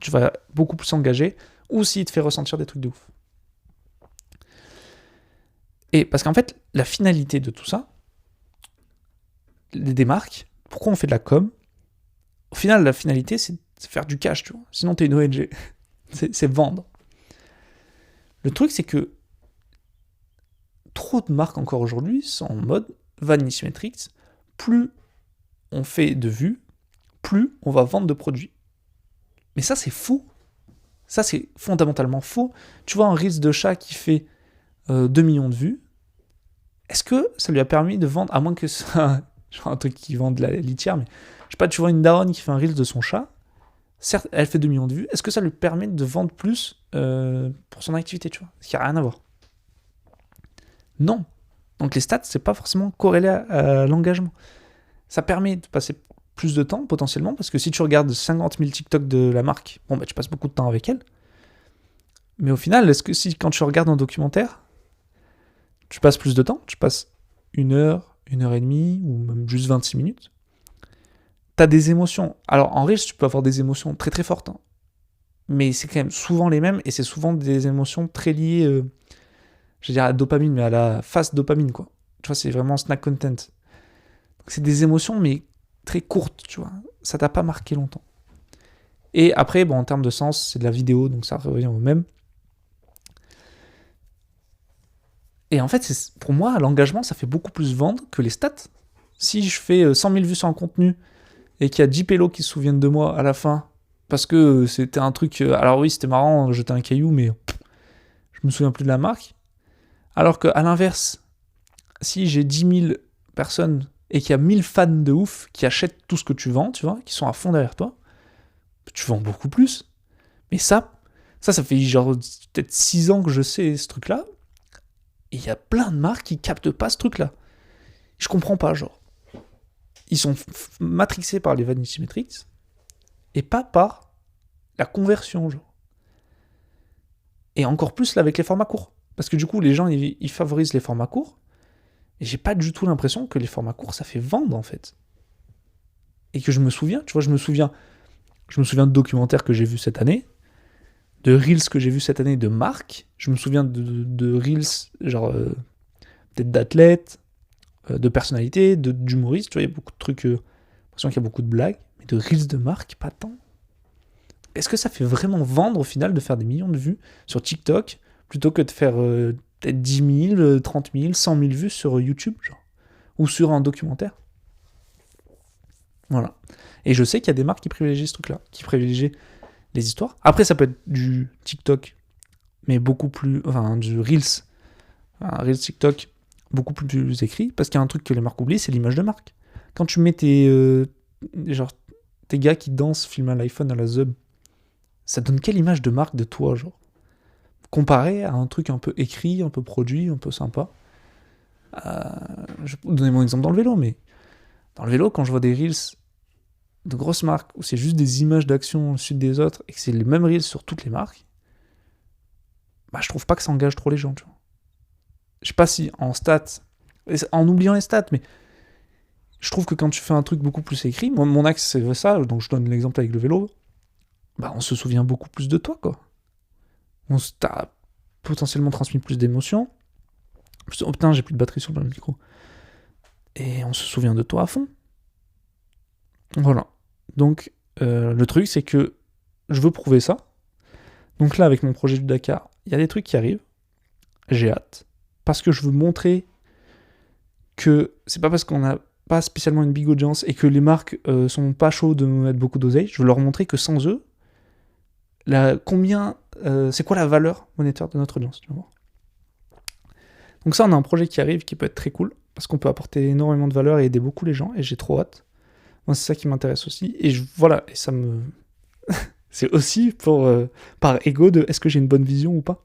tu vas beaucoup plus s'engager, ou s'il te fait ressentir des trucs de ouf. Et parce qu'en fait, la finalité de tout ça, des marques, pourquoi on fait de la com? Au final, la finalité, c'est faire du cash, tu vois. Sinon, t'es une ONG. c'est vendre. Le truc, c'est que trop de marques encore aujourd'hui sont en mode Vanity Metrics. Plus on fait de vues, plus on va vendre de produits. Mais ça, c'est faux. Ça, c'est fondamentalement faux. Tu vois un Reels de chat qui fait 2 millions de vues. Est-ce que ça lui a permis de vendre, à moins que ça, genre un truc qui vend de la litière, mais je sais pas, tu vois une daronne qui fait un Reels de son chat, certes, elle fait 2 millions de vues, est-ce que ça lui permet de vendre plus pour son activité, tu vois? Ce qui n'a rien à voir. Non. Donc les stats, c'est pas forcément corrélé à l'engagement. Ça permet de passer plus de temps, potentiellement, parce que si tu regardes 50 000 TikTok de la marque, bon, bah, tu passes beaucoup de temps avec elle. Mais au final, est-ce que si, quand tu regardes un documentaire, tu passes plus de temps, tu passes 1 heure, 1 heure et demie, ou même juste 26 minutes, t'as des émotions. Alors, en Reels, tu peux avoir des émotions très très fortes, hein. Mais c'est quand même souvent les mêmes, et c'est souvent des émotions très liées, je veux dire, à la dopamine, mais à la fast dopamine, quoi. Tu vois, c'est vraiment snack content. Donc, c'est des émotions, mais très courtes, tu vois. Ça t'a pas marqué longtemps. Et après, bon, en termes de sens, c'est de la vidéo, donc ça revient au même. Et en fait, pour moi, l'engagement, ça fait beaucoup plus vendre que les stats. Si je fais 100 000 vues sur un contenu et qu'il y a 10 pélos qui se souviennent de moi à la fin, parce que c'était un truc... alors oui, c'était marrant, jeter un caillou, mais je me souviens plus de la marque. Alors qu'à l'inverse, si j'ai 10 000 personnes et qu'il y a 1000 fans de ouf qui achètent tout ce que tu vends, tu vois, qui sont à fond derrière toi, tu vends beaucoup plus. Mais ça fait genre peut-être 6 ans que je sais ce truc-là. Et il y a plein de marques qui captent pas ce truc-là. Je comprends pas, genre. Ils sont matrixés par les Vanity Metrics et pas par la conversion, genre. Et encore plus là avec les formats courts. Parce que du coup, les gens, ils favorisent les formats courts. Et j'ai pas du tout l'impression que les formats courts, ça fait vendre, en fait. Et que je me souviens, tu vois, je me souviens de documentaires que j'ai vus cette année, de Reels que j'ai vus cette année de marques. Je me souviens de Reels, genre, peut-être d'athlètes, de personnalités, d'humoristes. Tu vois, il y a beaucoup de trucs, j'ai l'impression qu'il y a beaucoup de blagues. Mais de Reels de marques, pas tant. Est-ce que ça fait vraiment vendre, au final, de faire des millions de vues sur TikTok, plutôt que de faire peut-être 10 000, 30 000, 100 000 vues sur YouTube, genre, ou sur un documentaire? Voilà. Et je sais qu'il y a des marques qui privilégient ce truc-là, qui privilégient les histoires. Après, ça peut être du TikTok, mais beaucoup plus... Enfin, du Reels. Un Reels TikTok beaucoup plus écrit, parce qu'il y a un truc que les marques oublient, c'est l'image de marque. Quand tu mets tes gars qui dansent, filment à l'iPhone à la Zub, ça donne quelle image de marque de toi, genre? Comparé à un truc un peu écrit, un peu produit, un peu sympa. Je vais vous donner mon exemple dans le vélo, mais dans le vélo, quand je vois des Reels de grosses marques où c'est juste des images d'action au sud des autres et que c'est les mêmes Reels sur toutes les marques, bah je trouve pas que ça engage trop les gens, tu vois. Je sais pas si en stats, en oubliant les stats, mais je trouve que quand tu fais un truc beaucoup plus écrit, moi, mon axe c'est ça, donc je donne l'exemple avec le vélo, bah on se souvient beaucoup plus de toi, quoi. On t'a potentiellement transmis plus d'émotions. Oh putain, j'ai plus de batterie sur le micro. Et on se souvient de toi à fond. Voilà. Donc, Le truc, c'est que je veux prouver ça. Donc là, avec mon projet du Dakar, il y a des trucs qui arrivent. J'ai hâte. Parce que je veux montrer que c'est pas parce qu'on n'a pas spécialement une big audience et que les marques sont pas chauds de nous mettre beaucoup d'oseille. Je veux leur montrer que sans eux, c'est quoi la valeur monétaire de notre audience, tu vois. Donc ça, on a un projet qui arrive qui peut être très cool parce qu'on peut apporter énormément de valeur et aider beaucoup les gens et j'ai trop hâte. Moi, c'est ça qui m'intéresse aussi et voilà, et ça me c'est aussi par ego de est-ce que j'ai une bonne vision ou pas.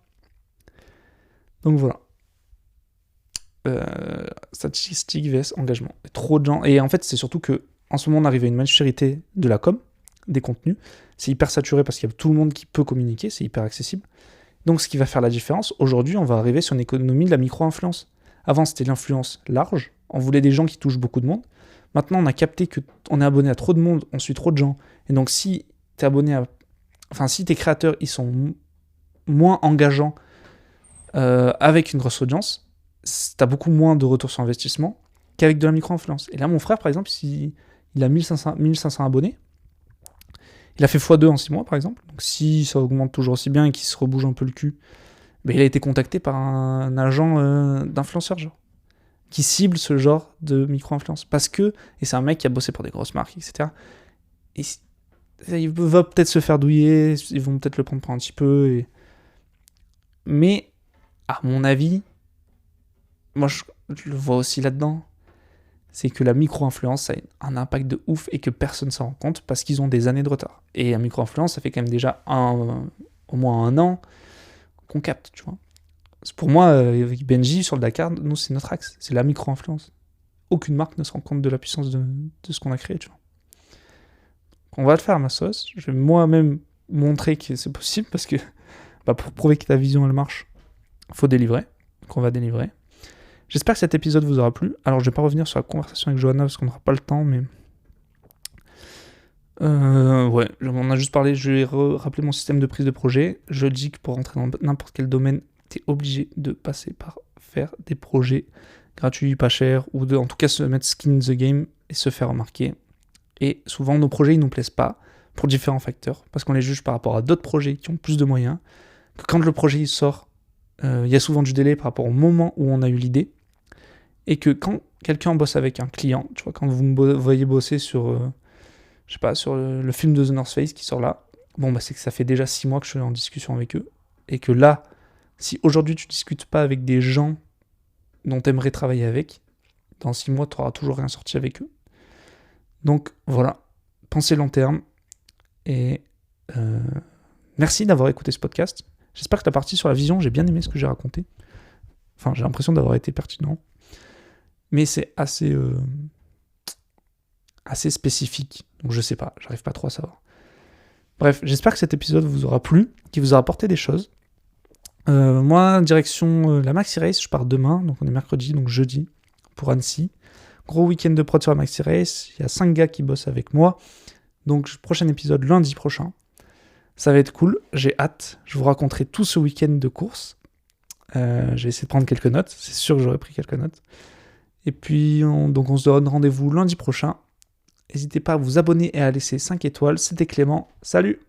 Donc voilà. Statistique vs engagement. Trop de gens. Et en fait, c'est surtout que en ce moment, on arrive à une maturité de la com, des contenus. C'est hyper saturé parce qu'il y a tout le monde qui peut communiquer, c'est hyper accessible. Donc, ce qui va faire la différence, aujourd'hui, on va arriver sur une économie de la micro-influence. Avant, c'était l'influence large. On voulait des gens qui touchent beaucoup de monde. Maintenant, on a capté qu'on est abonné à trop de monde, on suit trop de gens. Et donc, si t'es abonné à... Enfin, si tes créateurs, ils sont moins engageants avec une grosse audience, t'as beaucoup moins de retour sur investissement qu'avec de la micro-influence. Et là, mon frère, par exemple, il a 1500 abonnés. Il a fait x2 en 6 mois, par exemple. Donc si ça augmente toujours aussi bien et qu'il se rebouge un peu le cul, ben, il a été contacté par un agent d'influenceur, genre, qui cible ce genre de micro-influence. Parce que, et c'est un mec qui a bossé pour des grosses marques, etc. Et il va peut-être se faire douiller, ils vont peut-être le prendre pour un petit peu. Mais, à mon avis, moi je le vois aussi là-dedans, c'est que la micro-influence a un impact de ouf et que personne ne s'en rend compte parce qu'ils ont des années de retard. Et la micro-influence, ça fait quand même déjà au moins 1 an qu'on capte, tu vois. Pour moi, avec Benji, sur le Dakar, nous, c'est notre axe, c'est la micro-influence. Aucune marque ne se rend compte de la puissance de ce qu'on a créé, tu vois. On va le faire, ma sauce. Je vais moi-même montrer que c'est possible parce que pour prouver que ta vision, elle marche, il faut délivrer. Donc on va délivrer. J'espère que cet épisode vous aura plu. Alors, je vais pas revenir sur la conversation avec Johanna parce qu'on n'aura pas le temps, mais... ouais, on a juste parlé, je vais rappeler mon système de prise de projet. Je dis que pour rentrer dans n'importe quel domaine, t'es obligé de passer par faire des projets gratuits, pas chers, ou en tout cas se mettre skin in the game et se faire remarquer. Et souvent, nos projets, ils nous plaisent pas pour différents facteurs, parce qu'on les juge par rapport à d'autres projets qui ont plus de moyens. Que quand le projet il sort, il y a souvent du délai par rapport au moment où on a eu l'idée. Et que quand quelqu'un bosse avec un client, tu vois, quand vous me voyez bosser sur, je sais pas, sur le film de The North Face qui sort là, bon, bah c'est que ça fait déjà 6 mois que je suis en discussion avec eux. Et que là, si aujourd'hui tu discutes pas avec des gens dont tu aimerais travailler avec, dans 6 mois, tu n'auras toujours rien sorti avec eux. Donc voilà, pensez long terme. Et merci d'avoir écouté ce podcast. J'espère que ta partie sur la vision, j'ai bien aimé ce que j'ai raconté. Enfin, j'ai l'impression d'avoir été pertinent. Mais c'est assez spécifique. Donc je sais pas, j'arrive pas trop à savoir. Bref, j'espère que cet épisode vous aura plu, qu'il vous aura apporté des choses. Moi, direction la Maxi Race, je pars demain, donc on est mercredi, donc jeudi, pour Annecy. Gros week-end de prod sur la Maxi Race, il y a 5 gars qui bossent avec moi. Donc prochain épisode lundi prochain. Ça va être cool, j'ai hâte. Je vous raconterai tout ce week-end de course. J'ai essayé de prendre quelques notes, c'est sûr que j'aurais pris quelques notes. Et puis, on se donne rendez-vous lundi prochain. N'hésitez pas à vous abonner et à laisser 5 étoiles. C'était Clément. Salut!